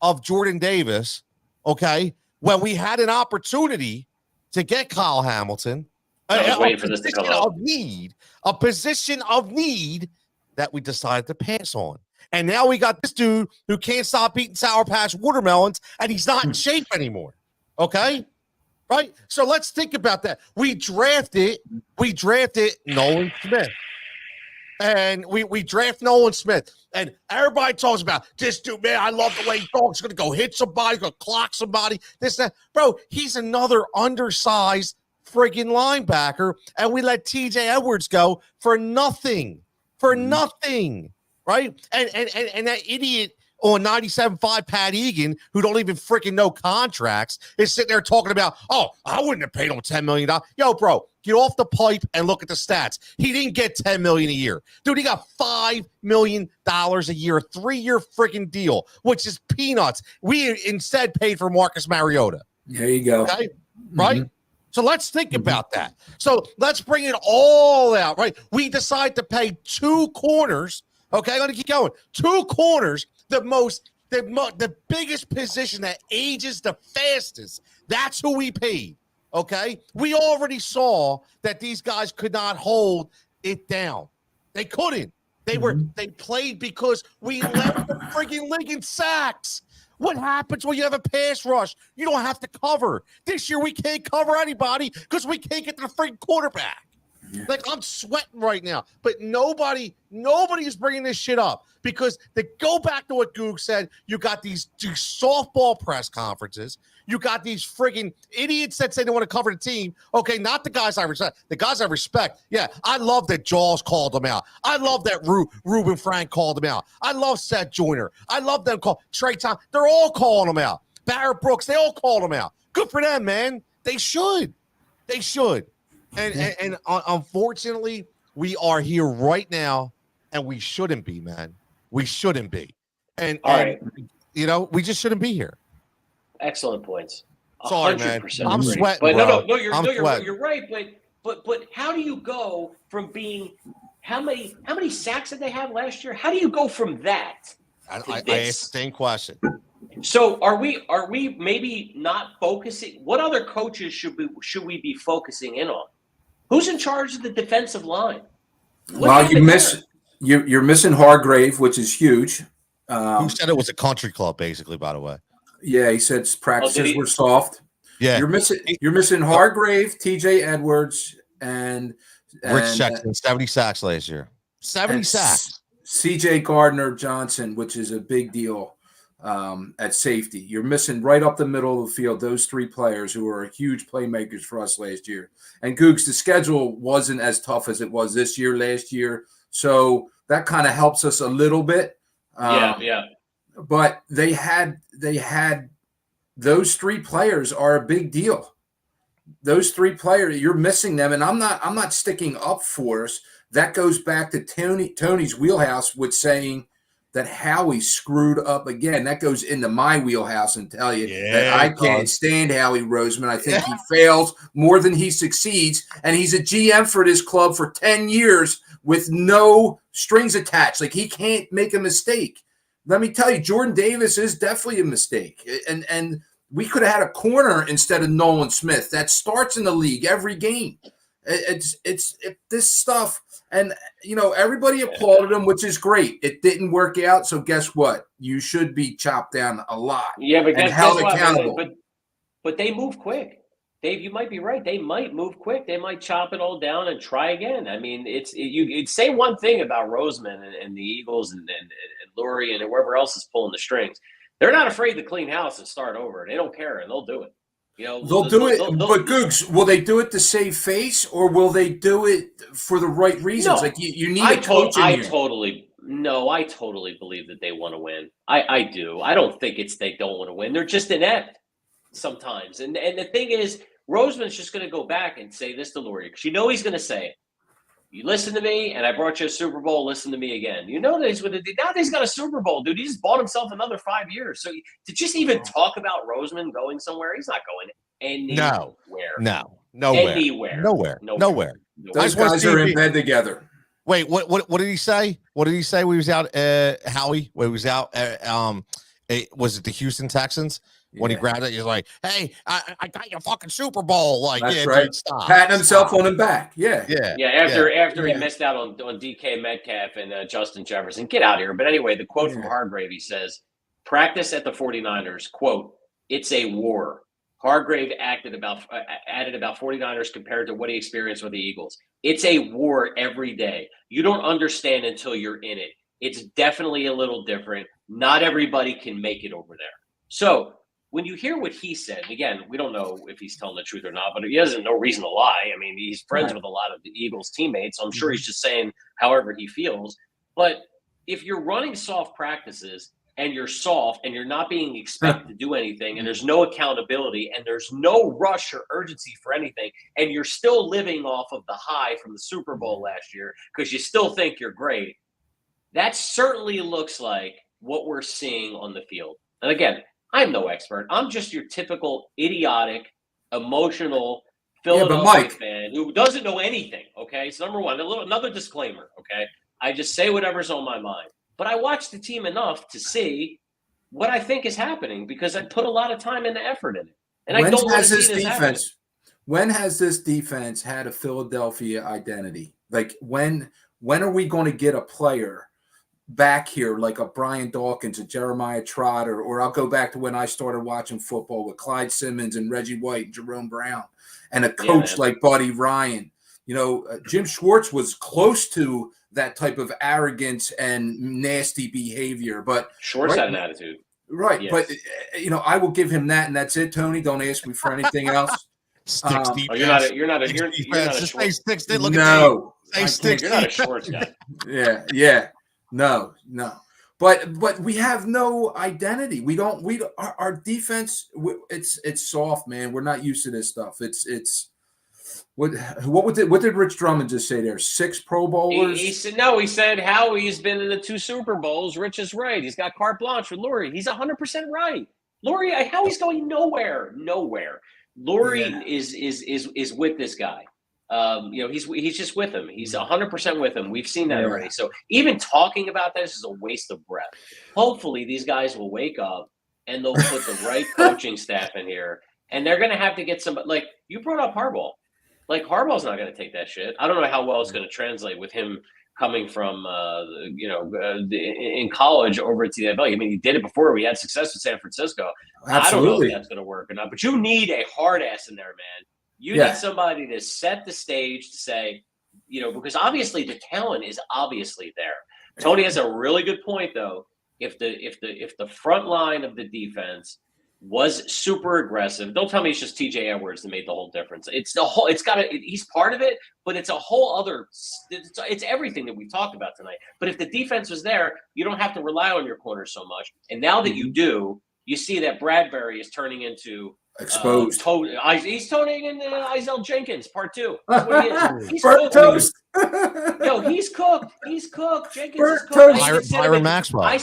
of Jordan Davis, okay, when we had an opportunity to get Kyle Hamilton. I was waiting for this to come up. A position of need that we decided to pass on. And now we got this dude who can't stop eating Sour Patch watermelons, and he's not in shape anymore. Okay? Right? So let's think about that. We drafted Nolan Smith. And we draft Nolan Smith. And everybody talks about this dude, man, I love the way he talks. He's going to go hit somebody, he's going to clock somebody, this, that. Bro, he's another undersized friggin' linebacker, and we let TJ Edwards go for nothing. Right? And that idiot on 97.5 Pat Egan, who don't even freaking know contracts, is sitting there talking about, oh, I wouldn't have paid him $10 million. Yo, bro, get off the pipe and look at the stats. He didn't get $10 million a year. Dude, he got $5 million a year, a 3-year freaking deal, which is peanuts. We instead paid for Marcus Mariota. There you go. Okay? Right? So let's think about that. So let's bring it all out, right? We decide to pay 2 corners. Okay, I'm going to keep going. 2 corners, the biggest position that ages the fastest. That's who we paid. Okay, we already saw that these guys could not hold it down. They couldn't. They played because we let the friggin' league in sacks. What happens when you have a pass rush? You don't have to cover. This year we can't cover anybody because we can't get to the freaking quarterback. Like I'm sweating right now, but nobody is bringing this shit up because they go back to what Goog said. You got these softball press conferences. You got these friggin' idiots that say they want to cover the team. Okay, not the guys I respect. The guys I respect. Yeah, I love that Jaws called them out. I love that Ruben Frank called them out. I love Seth Joyner. I love them call Trey Thompson. They're all calling them out. Barrett Brooks. They all called them out. Good for them, man. They should. They should. And unfortunately, we are here right now, and we shouldn't be, man. We shouldn't be. And you know, we just shouldn't be here. Excellent points. Sorry, man. I'm agree. sweating, but bro. no, you're right. But how do you go from being how many sacks did they have last year? How do you go from that? I asked the same question. So are we maybe not focusing? What other coaches should we be focusing in on? Who's in charge of the defensive line? Well, you're missing Hargrave, which is huge. Who said it was a country club, basically? By the way. Yeah, he said practices were soft. Yeah, you're missing Hargrave, T.J. Edwards, and Rich Jackson, 70 sacks last year. 70 sacks. C.J. Gardner-Johnson, which is a big deal at safety. You're missing right up the middle of the field those three players who are huge playmakers for us last year. And Googs, the schedule wasn't as tough as it was this year, last year, so that kind of helps us a little bit. Yeah. But they had those three players are a big deal. Those three players, you're missing them, and I'm not sticking up for us. That goes back to Tony's wheelhouse with saying that Howie screwed up again. That goes into my wheelhouse and tell you that I can't stand Howie Roseman. I think he fails more than he succeeds, and he's a GM for this club for 10 years with no strings attached. Like, he can't make a mistake. Let me tell you, Jordan Davis is definitely a mistake. And we could have had a corner instead of Nolan Smith. That starts in the league every game. It's this stuff. And, you know, everybody applauded him, which is great. It didn't work out. So guess what? You should be chopped down a lot. Yeah, but and held accountable. But they move quick. Dave, you might be right. They might move quick. They might chop it all down and try again. I mean, you'd say one thing about Roseman and the Eagles and Lurie and whoever else is pulling the strings. They're not afraid to clean house and start over. They don't care, and they'll do it. You know, they'll do it. But Googs, will they do it to save face, or will they do it for the right reasons? No, like you need a coach in here. I totally believe that they want to win. I do. I don't think it's they don't want to win. They're just inept sometimes. And the thing is, Roseman's just going to go back and say this to Lurie because you know he's going to say it. You listen to me, and I brought you a Super Bowl. Listen to me again. You know that he's with it. Now that he's got a Super Bowl, dude. He just bought himself another 5 years. So to just even talk about Roseman going somewhere, he's not going anywhere. Nowhere. Those guys are in bed together. Wait, what did he say? What did he say when he was out? Howie, when he was out? Was it the Houston Texans? When he grabbed it, he's like, "Hey, I got your fucking Super Bowl!" Like, that's yeah, right. Dude, stop. Patting himself on the back. Yeah. After he missed out on DK Metcalf and Justin Jefferson, get out of here. But anyway, the quote from Hargrave, he says, "Practice at the 49ers, quote, it's a war." Hargrave added about 49ers compared to what he experienced with the Eagles. It's a war every day. You don't understand until you're in it. It's definitely a little different. Not everybody can make it over there. So when you hear what he said, again, we don't know if he's telling the truth or not, but he has no reason to lie. I mean, he's friends with a lot of the Eagles teammates. So I'm sure he's just saying however he feels. But if you're running soft practices and you're soft and you're not being expected to do anything and there's no accountability and there's no rush or urgency for anything, and you're still living off of the high from the Super Bowl last year because you still think you're great, that certainly looks like what we're seeing on the field. And again, I'm no expert. I'm just your typical idiotic, emotional Philadelphia fan who doesn't know anything, okay? So number one, another disclaimer, okay? I just say whatever's on my mind. But I watch the team enough to see what I think is happening because I put a lot of time and effort in it. And I don't want to see this happen. When has this defense had a Philadelphia identity? Like when are we going to get a player back here like a Brian Dawkins, a Jeremiah Trotter, or I'll go back to when I started watching football with Clyde Simmons and Reggie White and Jerome Brown and a coach like Buddy Ryan. Jim Schwartz was close to that type of arrogance and nasty behavior, but Schwartz had an attitude. Right. Yes. But, I will give him that, and that's it, Tony. Don't ask me for anything else. Sticks Oh, you're not a Schwartz. Sticks did look No. at Sticks. You're not a Schwartz guy. Yeah. No. But we have no identity. Our defense, it's soft, man. We're not used to this stuff. What did Rich Drummond just say there? 6 Pro Bowlers? He said no. He said Howie's been in the 2 Super Bowls. Rich is right. He's got carte blanche with Lurie. He's 100% right. Lurie, Howie's going nowhere. Lurie is with this guy. He's just with him. He's 100% with him. We've seen that already. So even talking about this is a waste of breath. Hopefully these guys will wake up and they'll put the right coaching staff in here, and they're going to have to get somebody. Like you brought up Harbaugh. Like Harbaugh's not going to take that shit. I don't know how well it's going to translate with him coming from, in college over at the NFL. I mean, he did it before. We had success with San Francisco. Absolutely. I don't know if that's going to work or not. But you need a hard ass in there, man. You need somebody to set the stage to say, because obviously the talent is obviously there. Tony has a really good point, though. If the front line of the defense was super aggressive. Don't tell me it's just TJ Edwards that made the whole difference. It's the whole. He's part of it, but it's a whole other. It's everything that we've talked about tonight. But if the defense was there, you don't have to rely on your corners so much. And now that you do, you see that Bradbury is turning into exposed. He's turning into Isaiah Jenkins Part 2. That's what he is. He's Burnt toast. He's cooked. He's cooked. Jenkins Burnt is cooked. toast. Byron Maxwell.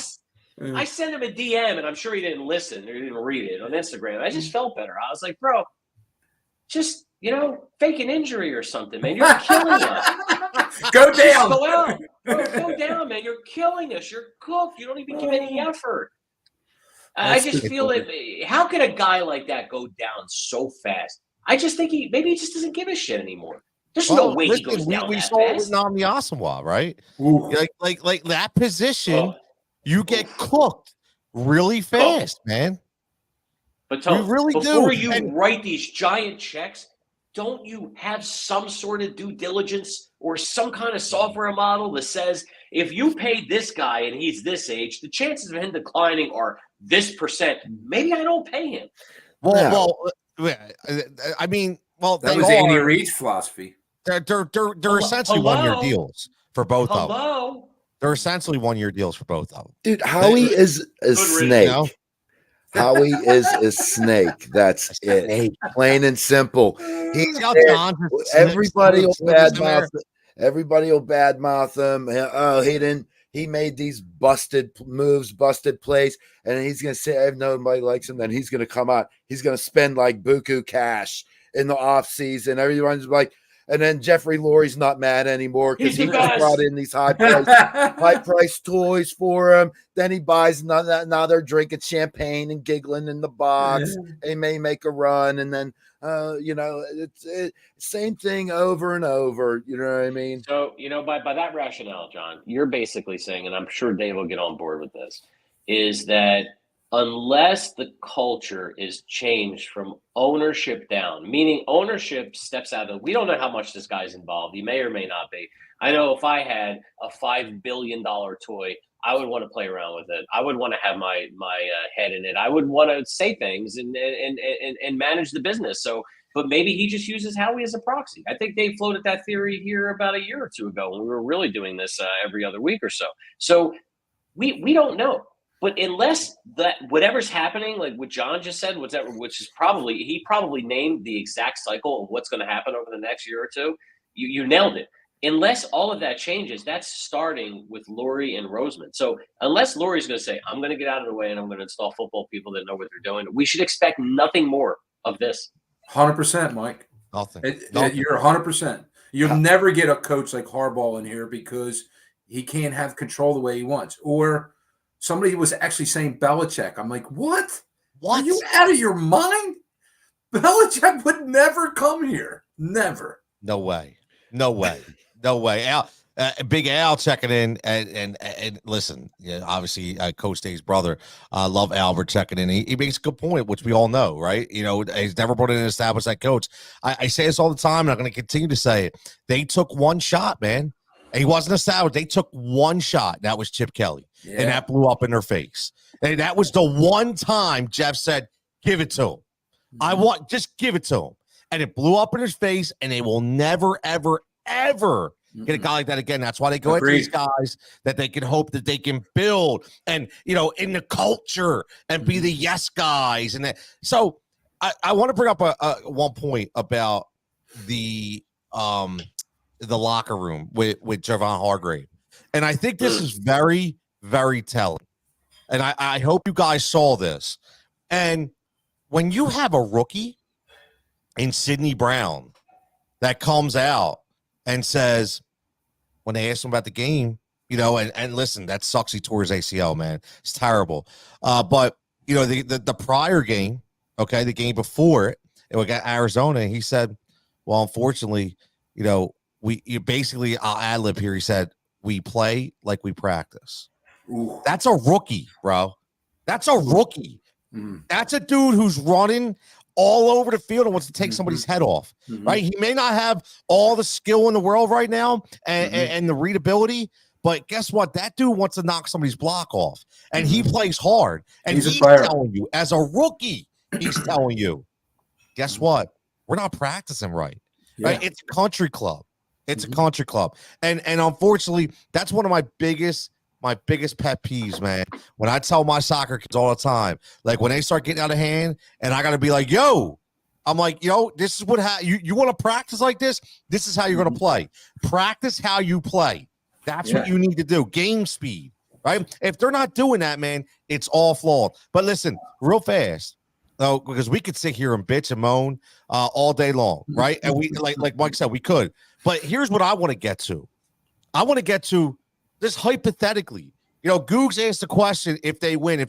I sent him a DM, and I'm sure he didn't listen or he didn't read it on Instagram. I just felt better. I was like, bro, just, fake an injury or something, man. You're killing us. Go down. Go out. Go down, man. You're killing us. You're cooked. You don't even give any effort. I just feel that how can a guy like that go down so fast? I just think maybe he just doesn't give a shit anymore. There's no way he goes down we that saw it fast. with Nami Asamoah, right? Ooh. Like that position. You get cooked really fast, man. But Tom, before you And write these giant checks, don't you have some sort of due diligence or some kind of software model that says if you pay this guy and he's this age, the chances of him declining are this percent. Maybe I don't pay him. I mean, that was Andy Reid's philosophy. They're essentially 1-year deals for both of them. Hello. They're essentially 1-year deals for both of them. Dude, Howie is a snake. Howie is a snake. That's it. Plain and simple. Everybody will badmouth him. Oh, he made these busted moves, busted plays, and he's gonna say if nobody likes him, then he's gonna come out. He's gonna spend like buku cash in the offseason. Everyone's like, and then Jeffrey Lurie's not mad anymore because he brought in these high price toys for him. Then he buys now they're drinking champagne and giggling in the box. They may make a run, and then it's same thing over and over. You know what I mean? So by that rationale, John, you're basically saying, and I'm sure Dave will get on board with this, is that unless the culture is changed from ownership down, meaning ownership steps out of, we don't know how much this guy's involved. He may or may not be. I know if I had a $5 billion toy, I would want to play around with it. I would want to have my head in it. I would want to say things and manage the business. So, but maybe he just uses Howie as a proxy. I think they floated that theory here about a year or two ago when we were really doing this every other week or so. So we don't know. But unless that whatever's happening, like what John just said, which is he probably named the exact cycle of what's going to happen over the next year or two. You nailed it. Unless all of that changes, that's starting with Lurie and Roseman. So unless Lurie's going to say, I'm going to get out of the way and I'm going to install football people that know what they're doing, we should expect nothing more of this. 100%, Mike. Nothing. You're 100%. You'll never get a coach like Harbaugh in here because he can't have control the way he wants. Or somebody was actually saying Belichick. I'm like, what? Are you out of your mind? Belichick would never come here. Never. No way. Big Al checking in, and listen, yeah, obviously, Coach Dave's brother, love Albert checking in. He makes a good point, which we all know, right? You know, he's never brought in an established head coach. I say this all the time, and I'm going to continue to say it. They took one shot, man. He wasn't established. They took one shot. That was Chip Kelly, and that blew up in their face. And that was the one time Jeff said, "Give it to him. Just give it to him." And it blew up in his face, and they will never, ever, ever get a guy like that again. That's why they go after these guys that they can hope that they can build and, you know, in the culture and be the yes guys. And that. So I want to bring up one point about the locker room with Javon Hargrave. And I think this is very, very telling. And I hope you guys saw this. And when you have a rookie in Sidney Brown that comes out and says, when they asked him about the game, you know, and listen, that sucks. He tore his ACL, man. It's terrible. But, you know, the prior game, okay, the game before it got Arizona, he said, well, unfortunately, you know, I'll ad-lib here. He said, we play like we practice. Ooh. That's a rookie, bro. That's a rookie. That's a dude who's running all over the field and wants to take somebody's head off, right? He may not have all the skill in the world right now and the readability, but guess what? That dude wants to knock somebody's block off, and he plays hard. And he's telling you, as a rookie, he's telling you, guess what? We're not practicing right. Right? It's a country club. It's a country club. And unfortunately, that's one of my biggest pet peeves, man. When I tell my soccer kids all the time, like when they start getting out of hand and I got to be like, yo, I'm like, yo, this is what you want to practice like this? This is how you're going to play. Practice how you play. That's what you need to do. Game speed, right? If they're not doing that, man, it's all flawed. But listen, real fast, though, because we could sit here and bitch and moan all day long, right? And we, like Mike said, we could. But here's what I want to get to. I want to get to this hypothetically. You know, Googs asked the question, if they win.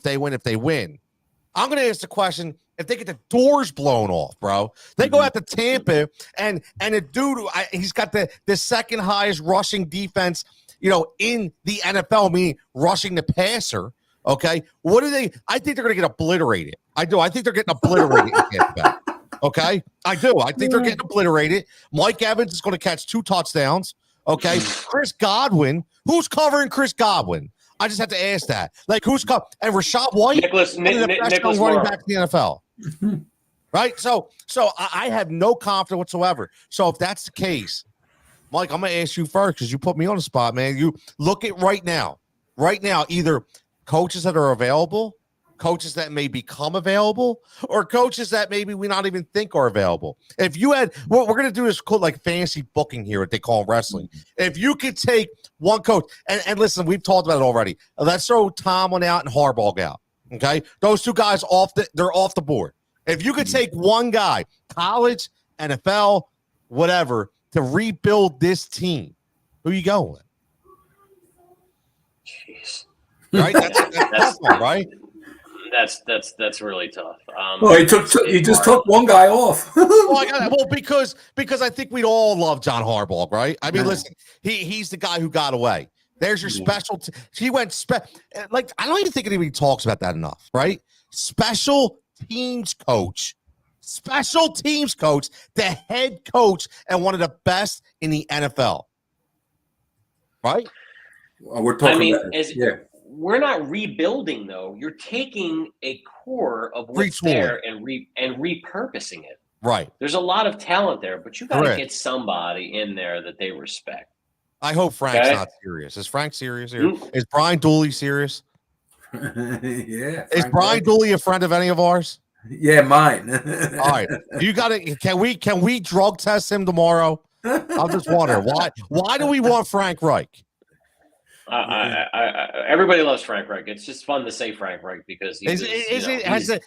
I'm going to ask the question, if they get the doors blown off, bro. They go out to Tampa, and a dude, he's got the second highest rushing defense, you know, in the NFL, meaning rushing the passer, okay? What do they – I think they're going to get obliterated. I do. I think they're getting obliterated in Tampa, okay? I do. I think they're getting obliterated. Mike Evans is going to catch 2 touchdowns, okay? Chris Godwin, who's covering Chris Godwin? I just have to ask that. Like, who's covering – and Rashad White, Nicholas running back to the NFL. Right? So I have no confidence whatsoever. So if that's the case, Mike, I'm going to ask you first because you put me on the spot, man. You look at right now, either coaches that are available, coaches that may become available, or coaches that maybe we not even think are available. If you had, what we're going to do is called like fantasy booking here, what they call wrestling. If you could take one coach, and listen, we've talked about it already. Let's throw Tomlin out and Harbaugh out. Okay, those 2 guys they're off the board. If you could take one guy, college, NFL, whatever, to rebuild this team, who you going with? Jeez, right? That's tough one, right? That's really tough. Well, he just took one guy off. because I think we'd all love John Harbaugh, right? I mean, listen, he's the guy who got away. There's your special. He went like I don't even think anybody talks about that enough, right? Special teams coach, the head coach, and one of the best in the NFL, right? Well, we're talking. We're not rebuilding though. You're taking a core of what's there and repurposing it. Right. There's a lot of talent there, but you got to get somebody in there that they respect. I hope Frank's not serious. Is Frank serious here? Is Brian Dooley serious? Yeah. Is Brian Dooley a friend of any of ours? Yeah, mine. All right. You got to. Can we drug test him tomorrow? I'm just wondering why do we want Frank Reich? Everybody loves Frank Reich. It's just fun to say Frank Reich because he's the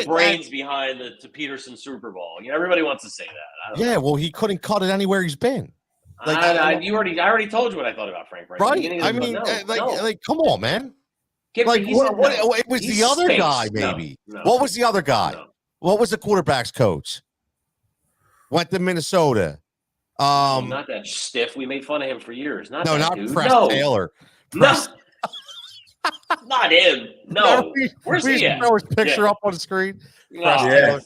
brains behind the Peterson Super Bowl. You know, everybody wants to say that. Yeah, well, he couldn't cut it anywhere he's been. Like, I already told you what I thought about Frank Reich. Right? I mean, come on, man. Like, it was the other guy, maybe. No. What was the other guy? No. What was the quarterback's coach? Went to Minnesota. Not that stiff. We made fun of him for years. Not no, that not dude. Press No. Taylor. No. Not him. No. Where's we he at? throw his picture Yeah. up on the screen. Oh, Press Yeah. Taylor.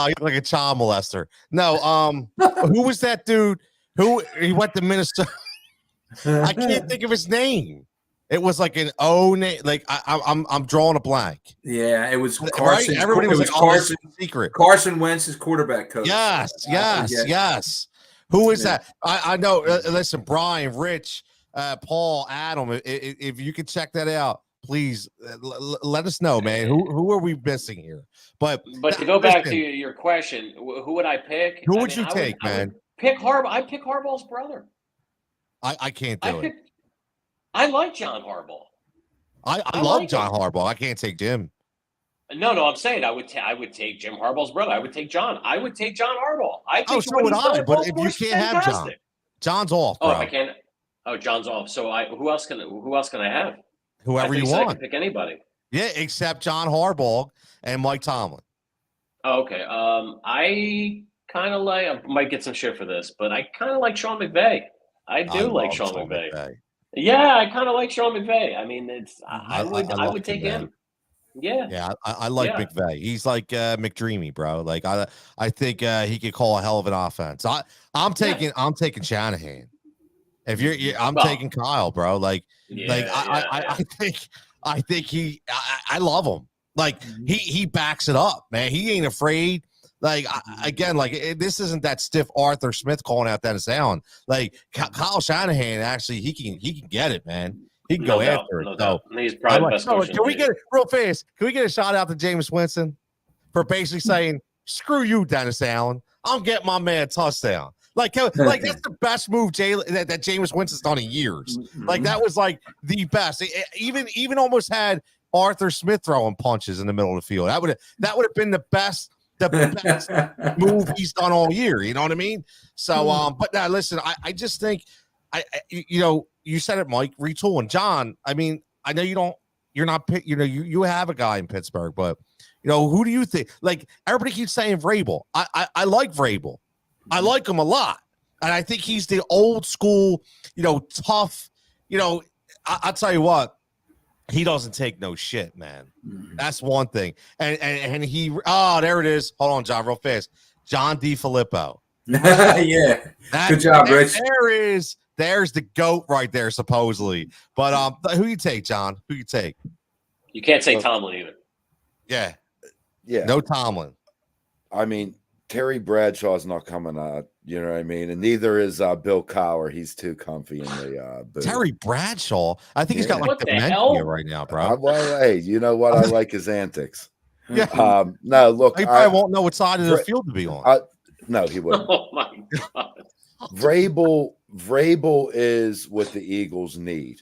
You look like a child molester. No, who was that dude? Who he went to Minnesota? I can't think of his name. It was like an O name. Like I'm drawing a blank. Yeah, it was Right? Carson. Everybody was like, Carson. Secret. Carson Wentz's quarterback coach. Yes. Who is that? I know. Listen, Brian, Rich, Paul, Adam. If you could check that out, please let us know, man. Who are we missing here? But to go back to your question, who would I pick? Who would you take, man? I would pick Harbaugh. I pick Harbaugh's brother. I can't do it. I like John Harbaugh. I love John Harbaugh. I can't take Jim. No, I'm saying I would take Jim Harbaugh's brother. I would take John. I would take John Harbaugh. I think so would I. But if you can't have John, John's off. Bro. Oh, I can't. Oh, John's off. So who else can I have? Whoever you want. I can pick anybody. Yeah, except John Harbaugh and Mike Tomlin. Oh, okay. I kind of like. I might get some shit for this, but I kind of like Sean McVay. I like Sean McVay. Yeah, I kind of like Sean McVay. I mean, I would take him. Yeah. I like McVay. He's like McDreamy, bro. Like I think he could call a hell of an offense. I'm taking Shanahan. If I'm taking Kyle, bro. I think I love him. Like he backs it up, man. He ain't afraid. Like this isn't that stiff Arthur Smith calling out Dennis Allen. Like Kyle Shanahan, actually, he can get it, man. He can go after it. So he's probably the best coach. Can we get it real fast? Can we get a shout out to Jameis Winston for basically saying, "Screw you, Dennis Allen. I'm getting my man a touchdown." Like that's the best move that Jameis Winston's done in years. Like that was like the best. Even almost had Arthur Smith throwing punches in the middle of the field. That would have been the best move he's done all year. You know what I mean? So, but now listen, I just think you said it, Mike, retooling. John, I mean, I know you have a guy in Pittsburgh, but who do you think? Like everybody keeps saying Vrabel. I like Vrabel. I like him a lot. And I think he's the old school, tough, I'll tell you what, he doesn't take no shit, man. That's one thing. And he, there it is. Hold on, John, real fast. John DeFilippo. Yeah. Good job, Rich. There's the GOAT right there, supposedly. But who you take, John? Who you take? You can't say Tomlin either. Yeah. Yeah. No Tomlin. I mean, Terry Bradshaw's not coming out, you know what I mean? And neither is Bill Cowher. He's too comfy in the booth. Terry Bradshaw? I think he's got like What the dementia hell? right now, bro. Well, hey, you know what? I like his antics. Yeah. No, look. He probably won't know what side of the field to be on. No, he wouldn't. Oh, my God. Vrabel is what the Eagles need.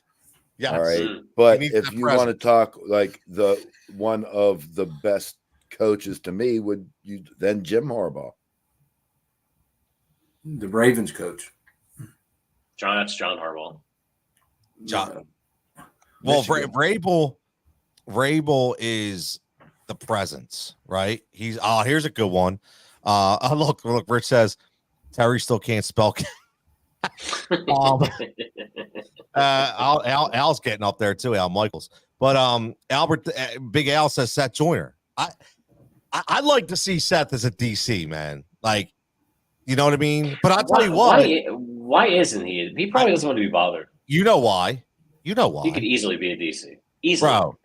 Yes. All right. But if you want to presence. talk like the one of the best coaches to me, would you then Jim Harbaugh? The Ravens coach. That's John Harbaugh. John. Well, Vrabel is the presence, right? Here's a good one. Look, Rich says Terry still can't spell. Al's getting up there too, Al Michaels. But Big Al says Seth Joyner. I'd like to see Seth as a DC, man. Like, you know what I mean? But I'll tell you what. Why isn't he? He probably doesn't want to be bothered. You know why? He could easily be a DC. Easily. Bro,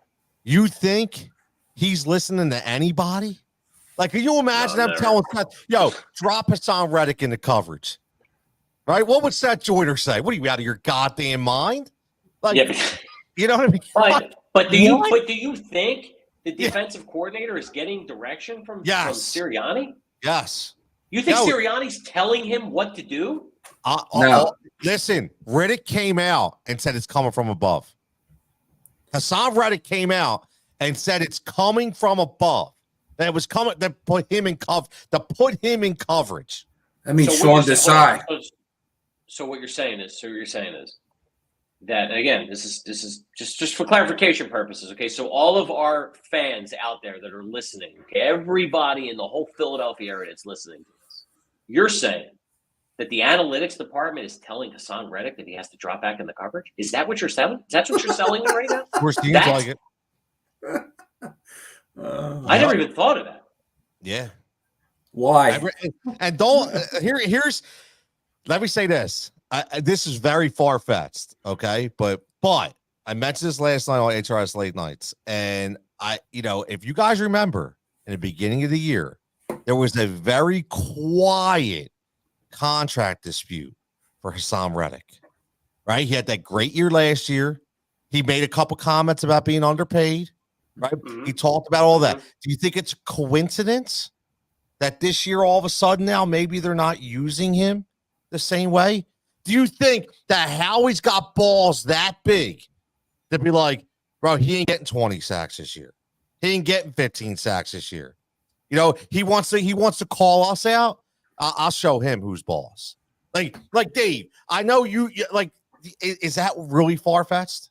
you think he's listening to anybody? Like, can you imagine them telling Seth, drop Hassan Reddick into coverage? Right? What would Seth Joyner say? What are you, out of your goddamn mind? Like, you know what I mean? But do you think the defensive coordinator is getting direction from Sirianni? Yes. You think Sirianni's telling him what to do? No. Listen, Reddick came out and said it's coming from above. Hassan Reddick came out and said it's coming from above. That it was coming to put him in coverage. I mean, Sean Desai. So what you're saying is that, again, this is just for clarification purposes. Okay, so all of our fans out there that are listening, okay, everybody in the whole Philadelphia area that's listening to this, you're saying that the analytics department is telling Hassan Reddick that he has to drop back in the coverage? Is that what you're selling? Is that what you're selling him right now? Of course, seems That's- like it. I never even thought of that. Yeah. Why? And don't here's. Let me say this. This is very far fetched. Okay, but I mentioned this last night on HRS Late Nights, and if you guys remember, in the beginning of the year, there was a very quiet contract dispute for Hassan Reddick. Right, he had that great year last year. He made a couple comments about being underpaid. Right, he talked about all that. Do you think it's a coincidence that this year, all of a sudden now, maybe they're not using him the same way? Do you think that Howie's got balls that big to be like, bro, he ain't getting 20 sacks this year. He ain't getting 15 sacks this year. He wants to call us out. I'll show him who's boss. Like Dave, I know you like, is that really far-fetched?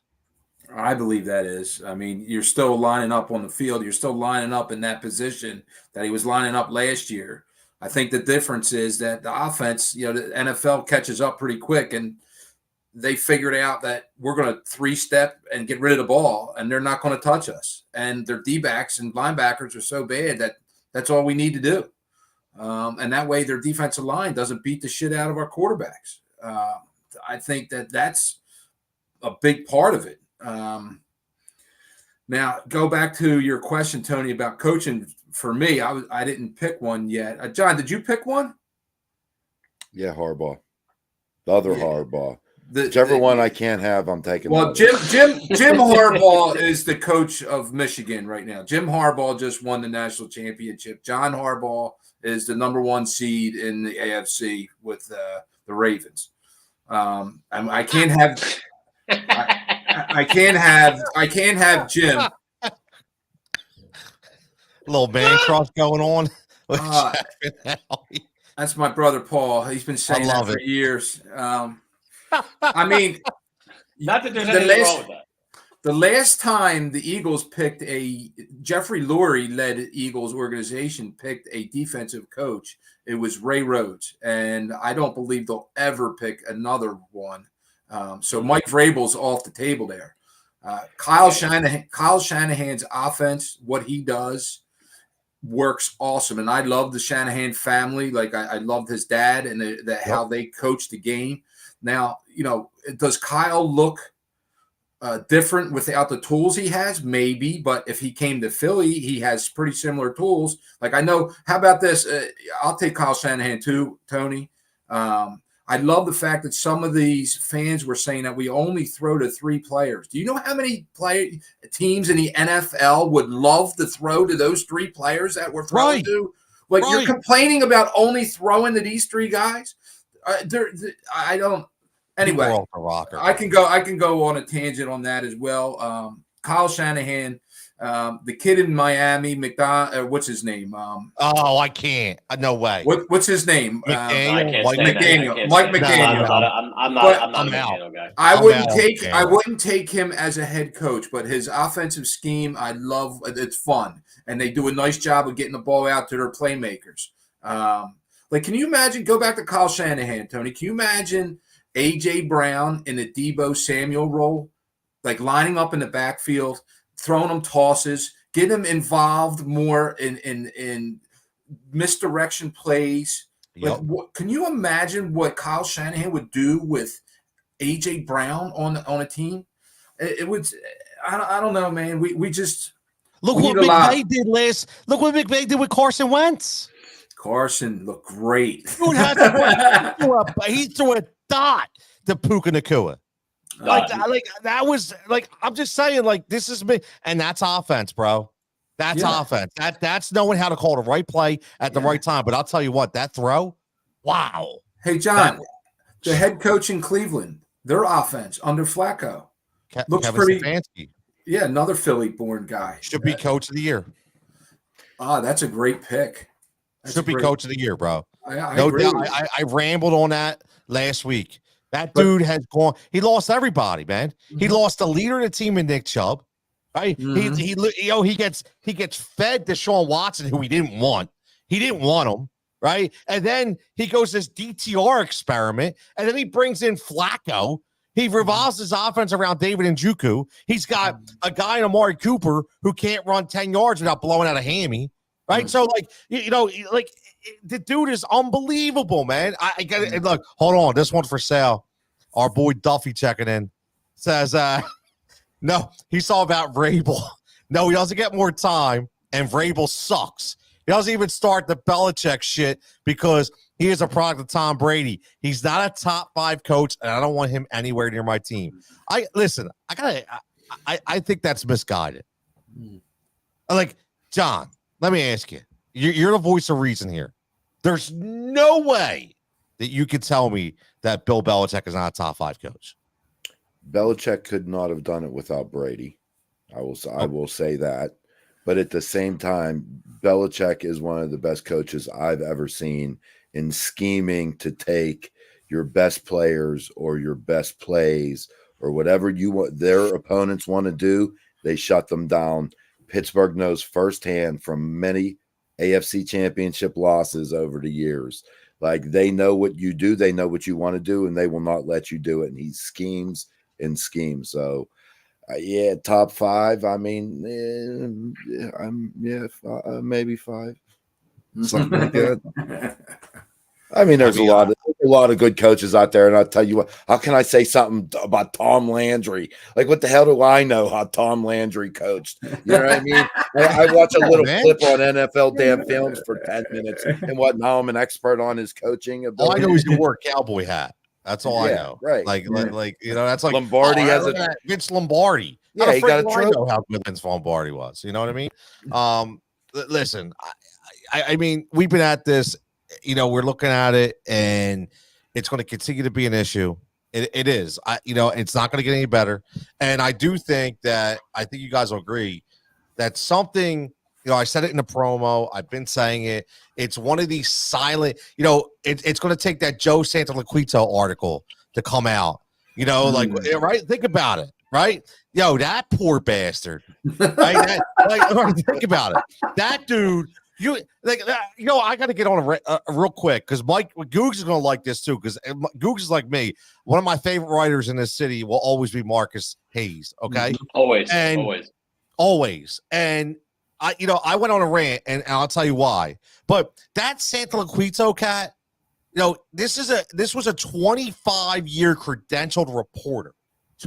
I believe that is. I mean, you're still lining up on the field. You're still lining up in that position that he was lining up last year. I think the difference is that the offense, the NFL catches up pretty quick, and they figured out that we're going to 3-step and get rid of the ball, and they're not going to touch us. And their D-backs and linebackers are so bad that that's all we need to do. And that way their defensive line doesn't beat the shit out of our quarterbacks. I think that that's a big part of it. Now, go back to your question, Tony, about coaching. For me, I didn't pick one yet. John, did you pick one? Yeah, Harbaugh. The other Harbaugh. Whichever one I can't have, I'm taking. Well, Jim Harbaugh is the coach of Michigan right now. Jim Harbaugh just won the national championship. John Harbaugh is the #1 seed in the AFC with the Ravens. I can't have. I can't have Jim. Little man crush going on. That's my brother Paul. He's been saying that for years. I mean, not that there's anything wrong with that. The last time the Eagles picked Jeffrey Lurie led Eagles organization picked a defensive coach, it was Ray Rhodes, and I don't believe they'll ever pick another one. So Mike Vrabel's off the table there. Kyle Shanahan's offense, what he does, works awesome, and I love the Shanahan family. Like I loved his dad and how they coach the game. Now, does Kyle look different without the tools he has? Maybe, but if he came to Philly, he has pretty similar tools. Like I know. How about this? I'll take Kyle Shanahan too, Tony. I love the fact that some of these fans were saying that we only throw to 3 players. Do you know how many teams in the NFL would love to throw to those 3 players that we're throwing to? Like you're complaining about only throwing to these 3 guys. I don't. Anyway, I can go on a tangent on that as well. Kyle Shanahan. The kid in Miami, what's his name? I can't. No way. What's his name? McDaniel. Mike McDaniel. Mike McDaniel. I'm not a McDaniel guy. I wouldn't take him as a head coach, but his offensive scheme, I love. It's fun, and they do a nice job of getting the ball out to their playmakers. Can you imagine? Go back to Kyle Shanahan, Tony. Can you imagine A.J. Brown in the Deebo Samuel role, like lining up in the backfield? Throwing them tosses, get them involved more in misdirection plays. Yep. Can you imagine what Kyle Shanahan would do with A.J. Brown on a team? It would. I don't know, man. We just look what McVay did last. Look what McVay did with Carson Wentz. Carson looked great. Dude he threw a dot to Puka Nacua. That was like, I'm just saying, like, this is me, and that's offense, bro. That's offense. That's knowing how to call the right play at the right time. But I'll tell you what, that throw, wow. Hey, John, the head coach in Cleveland, their offense under Flacco looks Kevin pretty. Stefanski. Yeah, another Philly-born guy Should be coach of the year. That's a great pick. Should be coach of the year, bro. I no agree. doubt. I rambled on that last week. That dude has gone. He lost everybody, man. He lost the leader of the team in Nick Chubb. Right? He gets fed Deshaun Watson, who he didn't want. He didn't want him. right? And then he goes this DTR experiment, and then he brings in Flacco. He revolves his offense around David Njoku. He's got a guy in Amari Cooper who can't run 10 yards without blowing out a hammy, right? So, like, the dude is unbelievable, man. I get it. And look, hold on. This one for sale. Our boy Duffy checking in says, no, he saw about Vrabel. No, he doesn't get more time, and Vrabel sucks. He doesn't even start the Belichick shit because he is a product of Tom Brady. He's not a top 5 coach, and I don't want him anywhere near my team. I think that's misguided. Like, John, let me ask you. You're the voice of reason here. There's no way that you could tell me that Bill Belichick is not a top 5 coach. Belichick could not have done it without Brady. I will say that. But at the same time, Belichick is one of the best coaches I've ever seen in scheming to take your best players or your best plays or whatever you want their opponents want to do, they shut them down. Pittsburgh knows firsthand from many AFC championship losses over the years. Like, they know what you do, they know what you want to do, and they will not let you do it. And he schemes and schemes. So top 5. I mean, maybe 5, something like that. I mean, there's a lot of good coaches out there, and I'll tell you what. How can I say something about Tom Landry? Like, what the hell do I know how Tom Landry coached? You know what I mean? I watch a little clip on NFL damn films for 10 minutes, and now I'm an expert on his coaching ability. All I know is he wore a cowboy hat. That's all I know. Right. Like, that's like Lombardi has Vince Lombardi. Yeah, he got a trophy. I know how good Vince Lombardi was. You know what I mean? Listen, I mean, we've been at this. We're looking at it, and it's going to continue to be an issue. It is. It's not going to get any better. And I do think that you guys will agree that something. I said it in the promo. I've been saying it. It's one of these silent. It's going to take that Joe Santoliquito article to come out. Like, right? Think about it. Right? That poor bastard. Right? Think about it. That dude. I got to get on real quick because Mike Googs is going to like this too. Because Googs is like me. One of my favorite writers in this city will always be Marcus Hayes. Okay, always. And I went on a rant, and I'll tell you why. But that Santoliquito cat, this was a 25-year credentialed reporter.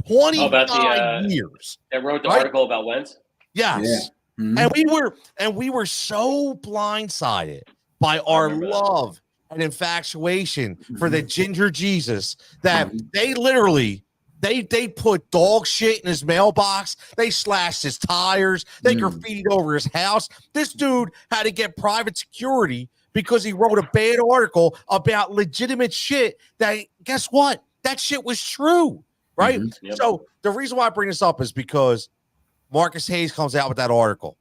25 years. That wrote the article about Wentz. Yes. Yeah. Mm-hmm. And we were so blindsided by our love and infatuation for the Ginger Jesus that they literally they put dog shit in his mailbox. They slashed his tires. They graffitied over his house. This dude had to get private security because he wrote a bad article about legitimate shit that, guess what? That shit was true, right? Mm-hmm. Yep. So the reason why I bring this up is because Marcus Hayes comes out with that article.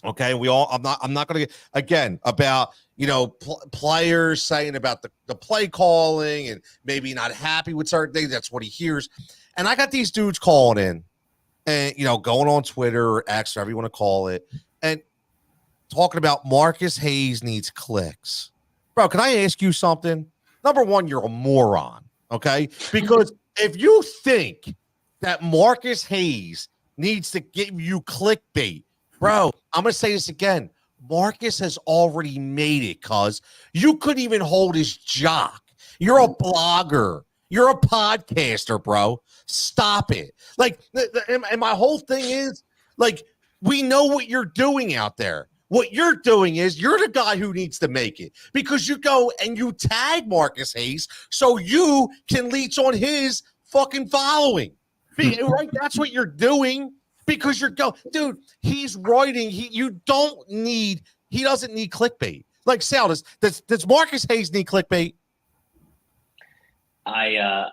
Okay, I'm not going to get again about players saying about the play calling and maybe not happy with certain things. That's what he hears, and I got these dudes calling in, and going on Twitter or X, whatever you want to call it, and talking about Marcus Hayes needs clicks, bro. Can I ask you something? Number one, you're a moron. Okay, because if you think that Marcus Hayes needs to give you clickbait, bro, I'm going to say this again. Marcus has already made it, cuz you couldn't even hold his jock. You're a blogger. You're a podcaster, bro. Stop it. Like, and my whole thing is, like, we know what you're doing out there. What you're doing is you're the guy who needs to make it because you go and you tag Marcus Hayes so you can leech on his fucking following. Right? That's what you're doing because dude, he's writing. He doesn't need clickbait. Like, Sal, does Marcus Hayes need clickbait? I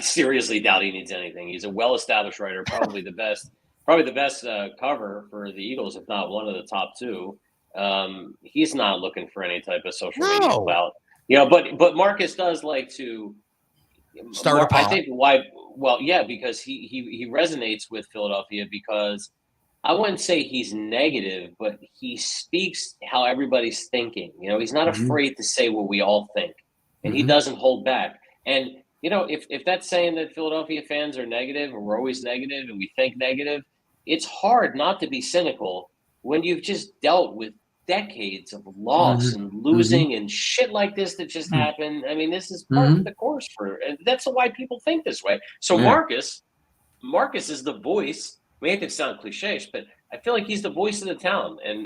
seriously doubt he needs anything. He's a well-established writer, probably the best cover for the Eagles, if not one of the top 2. He's not looking for any type of social media clout. But Marcus does like to start a pot. I think why. Well, yeah, because he resonates with Philadelphia because I wouldn't say he's negative, but he speaks how everybody's thinking. You know, he's not afraid to say what we all think, and he doesn't hold back. And you know, if that's saying that Philadelphia fans are negative or we're always negative and we think negative, it's hard not to be cynical when you've just dealt with decades of loss and losing and shit like this that just happened. I mean, this is part of the course and that's why people think this way. So Marcus is the voice. I mean, it sound cliche, but I feel like he's the voice of the town, and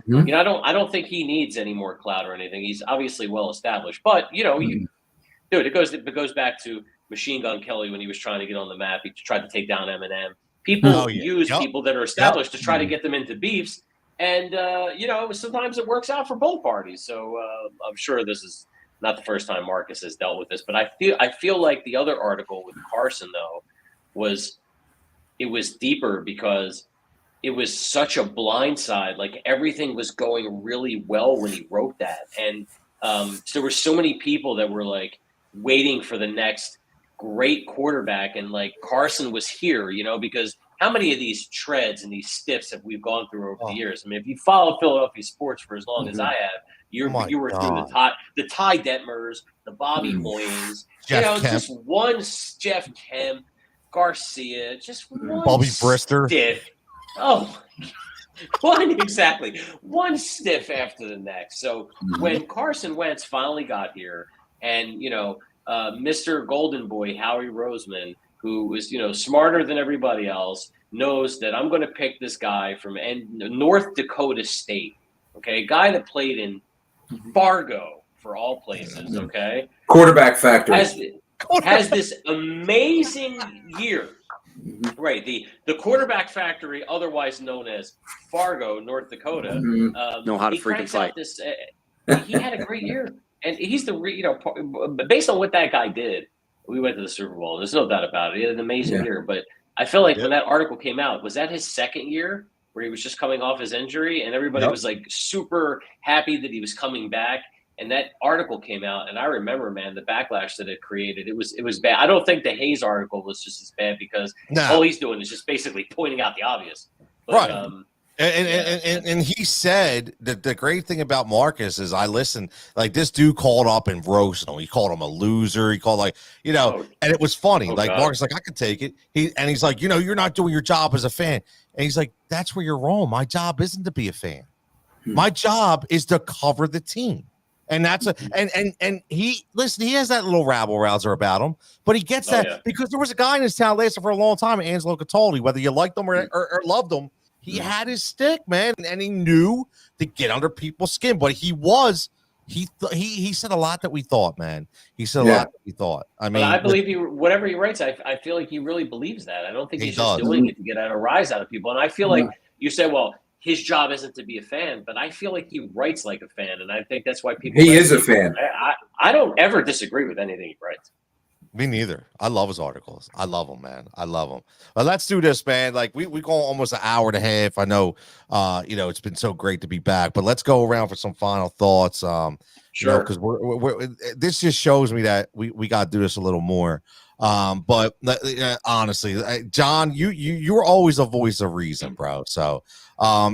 you know, I don't think he needs any more clout or anything. He's obviously well established, but you know, dude, it goes back to Machine Gun Kelly when he was trying to get on the map. He tried to take down Eminem. People use people that are established to try to get them into beefs, and you know, sometimes it works out for both parties. So I'm sure this is not the first time Marcus has dealt with this, but I feel like the other article with Carson though was deeper because it was such a blindside. Like everything was going really well when he wrote that, and there were so many people that were like waiting for the next great quarterback, and like Carson was here, you know, because how many of these treads and these stiffs have we gone through over the years? I mean, if you follow Philadelphia sports for as long as I have, you were through the Ty Detmers, the Bobby Moyens, you know, Kemp. Just one Jeff Kemp, Garcia, just one Bobby Brister. Stiff. Oh, one stiff after the next. So when Carson Wentz finally got here, and you know, Mr. Golden Boy Howie Roseman, who was, you know, smarter than everybody else, knows that I'm going to pick this guy from North Dakota State. Okay, a guy that played in Fargo for all places. Okay, quarterback factor has this amazing year. Right, the quarterback factory, otherwise known as Fargo, North Dakota, know how to freaking fight. He had a great year, and he's based on what that guy did. We went to the Super Bowl. There's no doubt about it. He had an amazing year, but I feel like when that article came out, was that his second year where he was just coming off his injury, and everybody was like super happy that he was coming back. And that article came out, and I remember, man, the backlash that it created. It was bad. I don't think the Hayes article was just as bad because all he's doing is just basically pointing out the obvious. But, right. And he said that the great thing about Marcus is I listened, like this dude called up and roasted him. He called him a loser. He called and it was funny. Marcus like, I could take it. He's like, you know, you're not doing your job as a fan. And he's like, that's where you're wrong. My job isn't to be a fan. My job is to cover the team. And that's and he has that little rabble rouser about him, but he gets that because there was a guy in his town lasted for a long time, Angelo Cataldi, whether you liked him or loved him, he had his stick, man, and he knew to get under people's skin. But he said a lot that we thought, man. He said a lot that we thought. I mean, I believe whatever he writes, I feel like he really believes that. I don't think he's just doing it to get a rise out of people. And I feel like you say, well, his job isn't to be a fan, but I feel like he writes like a fan, and I think that's why people. He is a fan. I don't ever disagree with anything he writes. Me neither. I love his articles. I love them, man. I love them. But let's do this, man. Like we go almost an hour and a half. I know, you know, it's been so great to be back, but let's go around for some final thoughts. Sure, because we're this just shows me that we got to do this a little more. But honestly, John, you're always a voice of reason, bro. So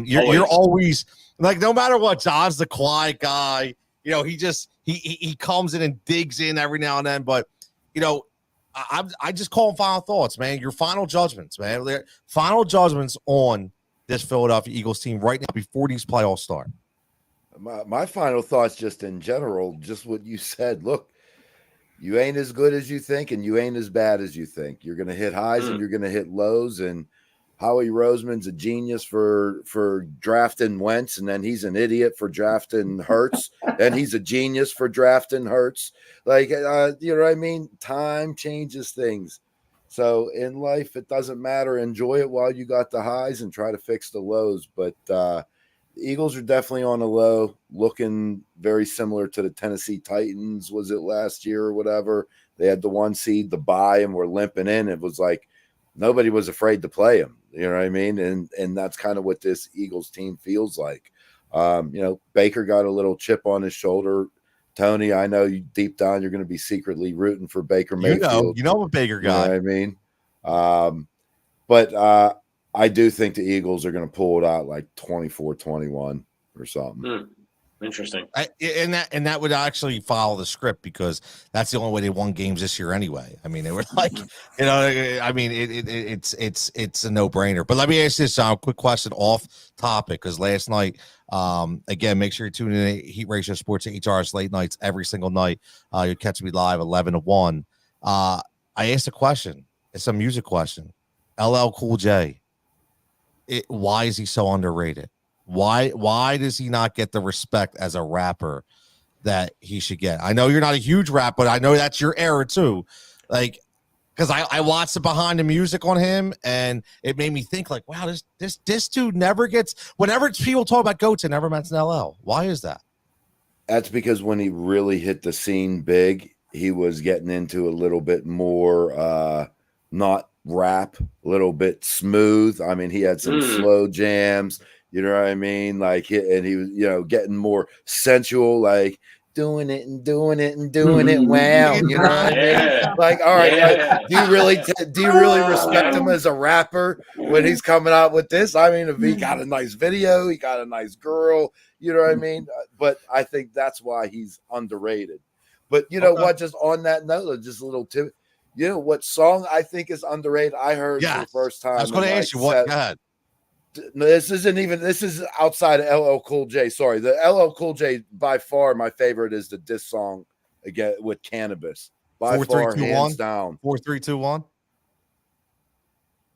you're always like, no matter what, John's the quiet guy. You know, he comes in and digs in every now and then. But you know, I just call them final thoughts, man. Your final judgments, man. Final judgments on this Philadelphia Eagles team right now before these playoffs start. My final thoughts, just in general, just what you said. Look, you ain't as good as you think, and you ain't as bad as you think. You're going to hit highs and you're going to hit lows. And Howie Roseman's a genius for drafting Wentz, and then he's an idiot for drafting Hurts. Then he's a genius for drafting Hurts. Like, you know what I mean? Time changes things. So in life, it doesn't matter. Enjoy it while you got the highs and try to fix the lows. But the Eagles are definitely on a low, looking very similar to the Tennessee Titans. Was it last year or whatever? They had the 1 seed, the bye, and were limping in. It was like nobody was afraid to play them. You know what I mean? And that's kind of what this Eagles team feels like. You know, Baker got a little chip on his shoulder. Tony, I know you deep down you're going to be secretly rooting for Baker Mayfield. You know I'm a Baker guy. You know what I mean? But I do think the Eagles are going to pull it out like 24-21 or something. Interesting. And that would actually follow the script, because that's the only way they won games this year anyway. I mean, they were like, I mean, it's a no brainer. But let me ask this, quick question off topic, because last night, again, make sure you're tuning in to Heat Ratio Sports HRS late nights every single night. You catch me live 11 to 1. I asked a question. It's a music question. LL Cool J. Why is he so underrated? Why does he not get the respect as a rapper that he should get? I know you're not a huge rap, but I know that's your era too. Like, because I watched the behind the music on him, and it made me think like, wow, this dude never gets, whenever people talk about GOATs, it never mentions LL. Why is that? That's because when he really hit the scene big, he was getting into a little bit more not rap, a little bit smooth. I mean, he had some slow jams. You know what I mean? Like, and he was, getting more sensual, like doing it and doing it and doing it. Wow. You know what I mean? Like, all right, like, do you really respect him as a rapper when he's coming out with this? I mean, if he got a nice video, he got a nice girl, you know what I mean? But I think that's why he's underrated. But you know what? Just on that note, just a little tip. You know what song I think is underrated? I heard for the first time. I was going to ask you what. God. This is outside of LL Cool J. Sorry, the LL Cool J, by far my favorite is the diss song again with Cannabis. By 4, far, 3, 2, hands 1? Down. 4, 3, 2, 1.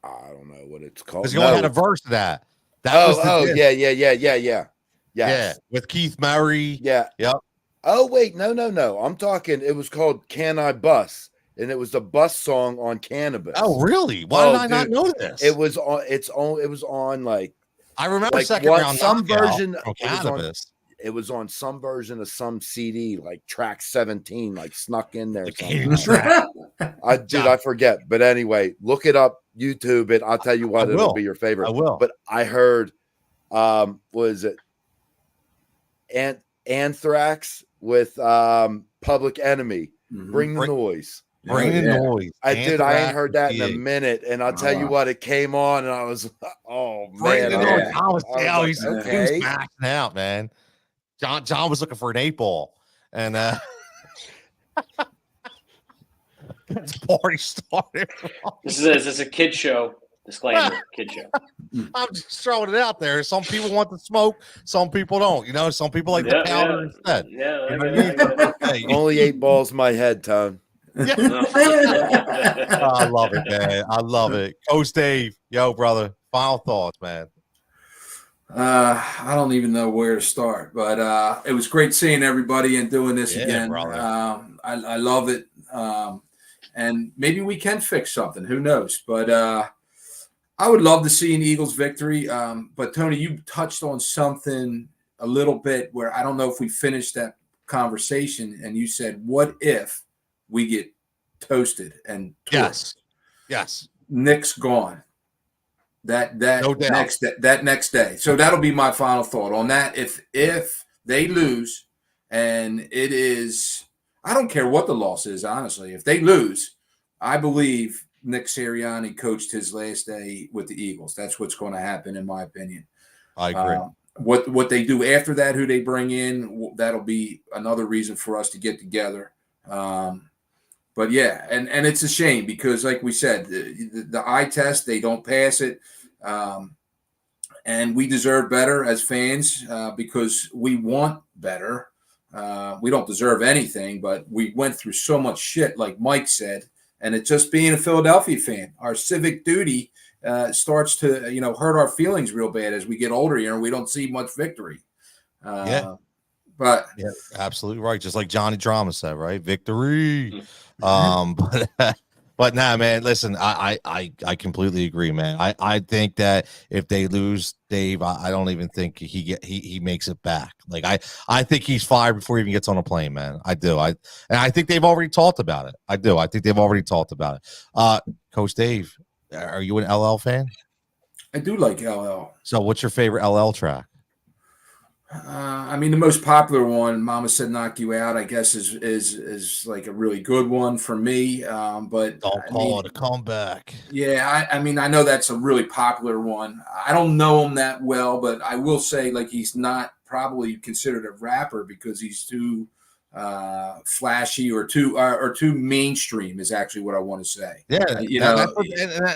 I don't know what it's called. Because you only had a verse of that. Yeah. With Keith Murray. Yeah. Yep. Oh wait, no. I'm talking. It was called "Can I Bus," and it was the bus song on Cannabis. Oh, really? Why did I not know this? It was on. It was on like. I remember second round some version of Cannabis. It was on some version of some CD, like track 17, like snuck in there. I forget. But anyway, look it up, YouTube it. I'll tell you what, it'll be your favorite. I will. But I heard, what is it? Anthrax with Public Enemy. Bring the noise. Bring the noise. I ain't heard that in a minute, and I'll tell you what, it came on, and I was, oh man, I was he's maxing out, man. John was looking for an 8 ball, and this party started. This is a kid show. Disclaimer: kid show. I'm just throwing it out there. Some people want to smoke, some people don't. Some people like the powder instead. Only 8 balls in my head, Tone. I love it, man. I love it. Coach Dave, yo, brother. Final thoughts, man. I don't even know where to start, but it was great seeing everybody and doing this again. I love it. And maybe we can fix something. Who knows? But I would love to see an Eagles victory. But Tony, you touched on something a little bit where I don't know if we finished that conversation. And you said, what if we get toasted and torched? Yes. Nick's gone. That next day. So that'll be my final thought on that. If they lose, and it is, I don't care what the loss is, honestly. If they lose, I believe Nick Sirianni coached his last day with the Eagles. That's what's going to happen, in my opinion. I agree. What they do after that, who they bring in, that'll be another reason for us to get together. But yeah, and it's a shame because, like we said, the eye test, they don't pass it. And we deserve better as fans because we want better. We don't deserve anything, but we went through so much shit, like Mike said. And it's just being a Philadelphia fan. Our civic duty starts to, hurt our feelings real bad as we get older. We don't see much victory. But yeah, absolutely right. Just like Johnny Drama said, right? Victory. But nah, man, listen, I completely agree, man. I think that if they lose, Dave, I don't even think he makes it back. Like I think he's fired before he even gets on a plane, man. I do. And I think they've already talked about it. I do. I think they've already talked about it. Coach Dave, are you an LL fan? I do like LL. So what's your favorite LL track? I mean, the most popular one, "Mama Said Knock You Out," I guess is like a really good one for me. But Don't I call mean, it a comeback. yeah, I mean, I know that's a really popular one. I don't know him that well, but I will say, like, he's not probably considered a rapper because he's too flashy or too mainstream. Is actually what I want to say. Yeah, You know,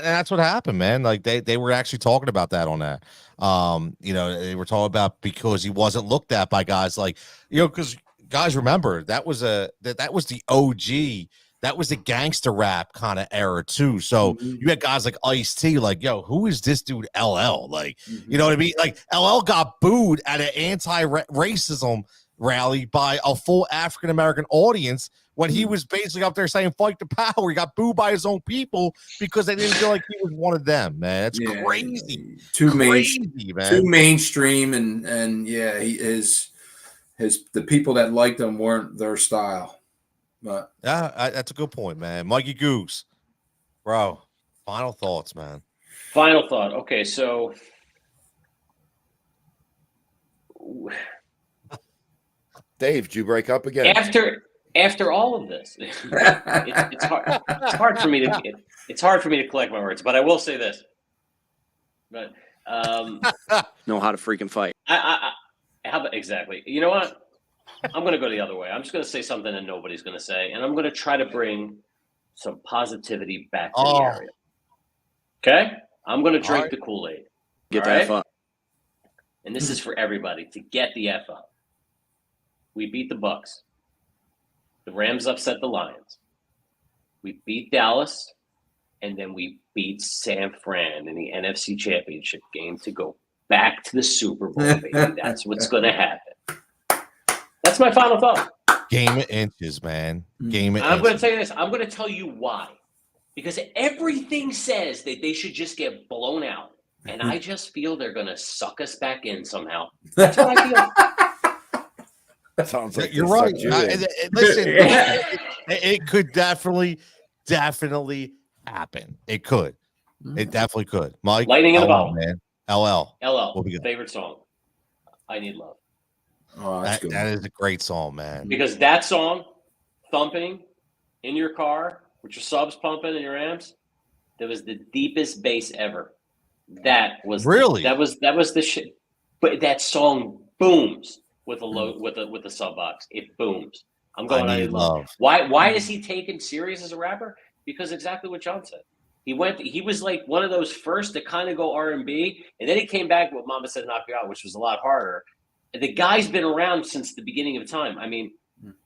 that's what happened, man. Like they were actually talking about that on that. They were talking about because he wasn't looked at by guys like, because guys remember that was that was the OG, that was the gangster rap kind of era too. So you had guys like Ice-T, like, yo, who is this dude LL? Like, you know what I mean? Like LL got booed at an anti-racism rally by a full African American audience when he was basically up there saying "fight the power." He got booed by his own people because they didn't feel like he was one of them. Man, it's crazy, man. Too mainstream, and yeah, he is. The people that liked him weren't their style. But yeah, that's a good point, man. Mikey Goose, bro. Final thoughts, man. Final thought. Okay, so Dave, did you break up again? After all of this, it's hard. It's hard for me to collect my words. But I will say this. But Know how to freaking fight. how about exactly? You know what? I'm going to go the other way. I'm just going to say something that nobody's going to say, and I'm going to try to bring some positivity back to the area. Okay? I'm going to drink the Kool-Aid. Get the F up. And this is for everybody to get the F up. We beat the Bucks. The Rams upset the Lions. We beat Dallas, and then we beat San Fran in the NFC Championship game to go back to the Super Bowl, baby. That's what's going to happen. That's my final thought. Game of inches, man. Game of I'm inches. going to tell you this. I'm going to tell you why. Because everything says that they should just get blown out. And I just feel they're going to suck us back in somehow. That's what I feel. That sounds like you're right. Listen, it could definitely happen. It could. It definitely could. Mike, Lightning in the bottle, man. LL. Favorite song. I Need Love. Oh, that's good. That is a great song, man. Because that song, thumping in your car with your subs pumping and your amps, that was the deepest bass ever. That was that was the shit. But that song booms with a sub box. It booms. I'm going I Need Love. Why is he taken serious as a rapper? Because exactly what John said. He was like one of those first to kind of go R&B, and then he came back with Mama Said Knock You Out, which was a lot harder. The guy's been around since the beginning of time. I mean,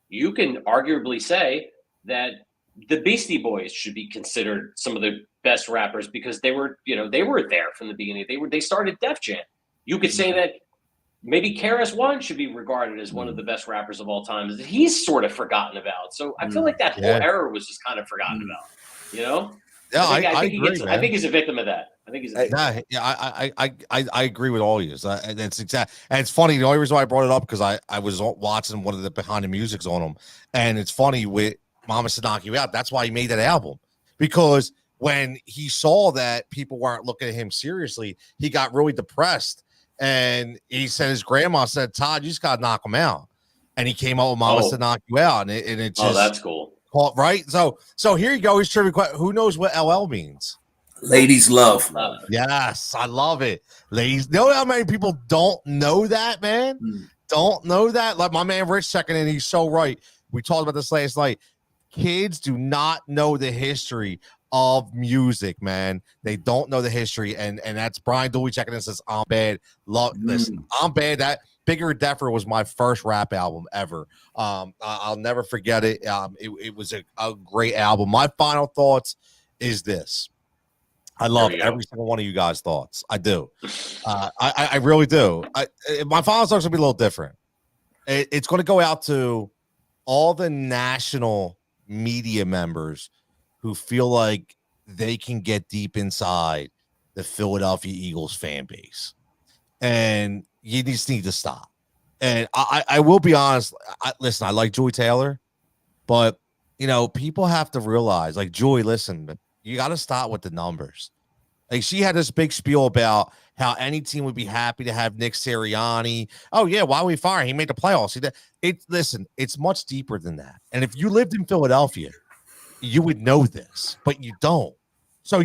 you can arguably say that the Beastie Boys should be considered some of the best rappers because they were there from the beginning. They started Def Jam. You could say that maybe KRS-One should be regarded as one of the best rappers of all time. He's sort of forgotten about. So I feel like that whole era was just kind of forgotten about. You know? Yeah, I think he's a victim of that. I think he's. I agree with all you. That's exact. And it's funny. The only reason why I brought it up because I was watching one of the behind the musics on them, and it's funny with Mama Said Knock You Out. That's why he made that album, because when he saw that people weren't looking at him seriously, he got really depressed, and he said his grandma said, "Todd, you just gotta knock him out," and he came out with Mama Said Knock You Out, and it just that's cool. Right. So here you go. He's trivia question. Who knows what LL means? Ladies love. Yes, I love it. Ladies, know how many people don't know that, man? Don't know that. Like my man Rich checking in, he's so right. We talked about this last night. Kids do not know the history of music, man. They don't know the history, and that's Brian Dooley checking in, says I'm bad. Listen, I'm bad. That Bigger Deffer was my first rap album ever. I'll never forget it. It was a great album. My final thoughts is this. I love every single one of you guys' thoughts. I do. I really do. My final thoughts will be a little different. It's going to go out to all the national media members who feel like they can get deep inside the Philadelphia Eagles fan base. And you just need to stop. And I will be honest. Listen, I like Joey Taylor, but, people have to realize, like, Joey, listen, you got to stop with the numbers. Like, she had this big spiel about how any team would be happy to have Nick Sirianni. Oh yeah, why we fire? He made the playoffs. Listen, it's much deeper than that. And if you lived in Philadelphia, you would know this, but you don't. So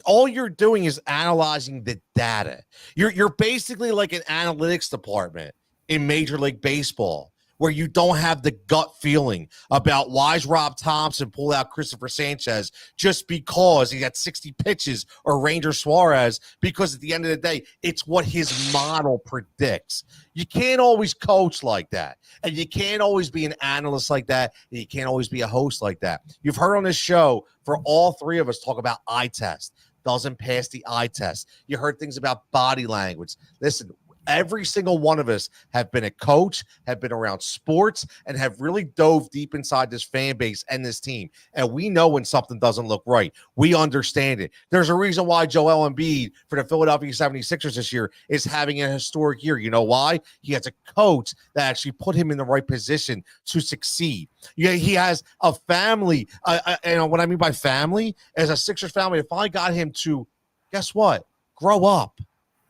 all you're doing is analyzing the data. You're basically like an analytics department in Major League Baseball, where you don't have the gut feeling about why is Rob Thompson pull out Christopher Sanchez just because he got 60 pitches, or Ranger Suarez, because at the end of the day, it's what his model predicts. You can't always coach like that, and you can't always be an analyst like that, and you can't always be a host like that. You've heard on this show for all three of us talk about eye test. Doesn't pass the eye test. You heard things about body language. Listen, every single one of us have been a coach, have been around sports, and have really dove deep inside this fan base and this team. And we know when something doesn't look right. We understand it. There's a reason why Joel Embiid for the Philadelphia 76ers this year is having a historic year. You know why? He has a coach that actually put him in the right position to succeed. Yeah, he has a family. And what I mean by family, as a Sixers family, if I got him to, guess what? Grow up.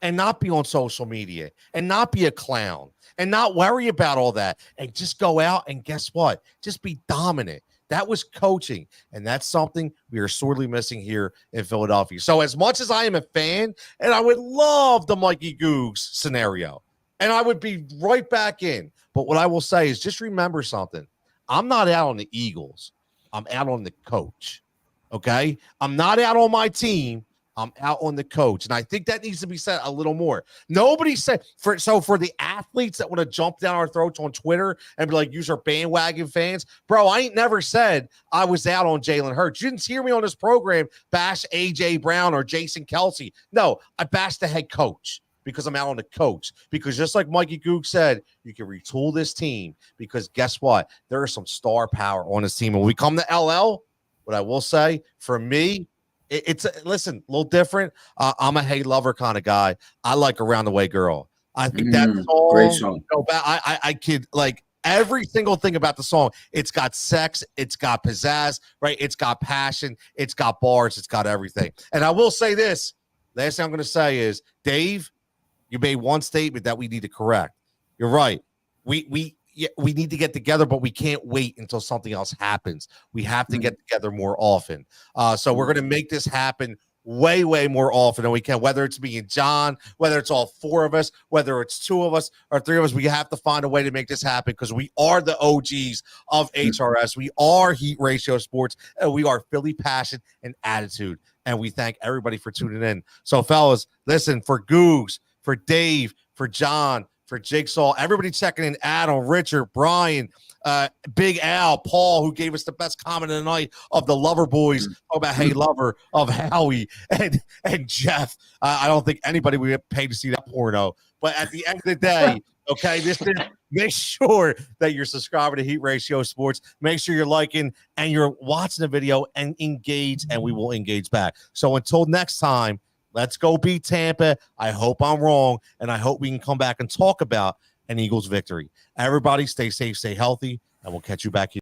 And not be on social media, and not be a clown, and not worry about all that, and just go out and guess what? Just be dominant. That was coaching, and that's something we are sorely missing here in Philadelphia. So as much as I am a fan, and I would love the Mikey Googs scenario, and I would be right back in, but what I will say is just remember something. I'm not out on the Eagles. I'm out on the coach, okay? I'm not out on my team. I'm out on the coach. And I think that needs to be said a little more. Nobody said for the athletes that want to jump down our throats on Twitter and be like, use our bandwagon fans. Bro, I ain't never said I was out on Jalen Hurts. You didn't hear me on this program bash AJ Brown or Jason Kelsey. No, I bashed the head coach because I'm out on the coach. Because just like Mikey Goog said, you can retool this team because guess what? There is some star power on this team. When we come to LL, what I will say for me, listen, a little different. I'm a Hey Lover kind of guy. I like Around the Way Girl. I think that song, great song. I could like every single thing about the song. It's got sex, it's got pizzazz, right? It's got passion, it's got bars, it's got everything. And I will say this. Last thing I'm going to say is, Dave, you made one statement that we need to correct. You're right. We need to get together, but we can't wait until something else happens. We have to get together more often. So we're going to make this happen way, way more often than we can, whether it's me and John, whether it's all four of us, whether it's two of us or three of us. We have to find a way to make this happen because we are the OGs of HRS. We are Heat Ratio Sports, and we are Philly passion and attitude. And we thank everybody for tuning in. So, fellas, listen, for Googs, for Dave, for John, for Jigsaw, everybody checking in, Adam, Richard, Brian, Big Al, Paul, who gave us the best comment of the night of the Lover Boys, about Hey Lover, of Howie, and Jeff. I don't think anybody would get paid to see that porno. But at the end of the day, okay, make sure that you're subscribing to Heat Ratio Sports. Make sure you're liking and you're watching the video and engage, and we will engage back. So until next time, let's go beat Tampa. I hope I'm wrong, and I hope we can come back and talk about an Eagles victory. Everybody stay safe, stay healthy, and we'll catch you back here.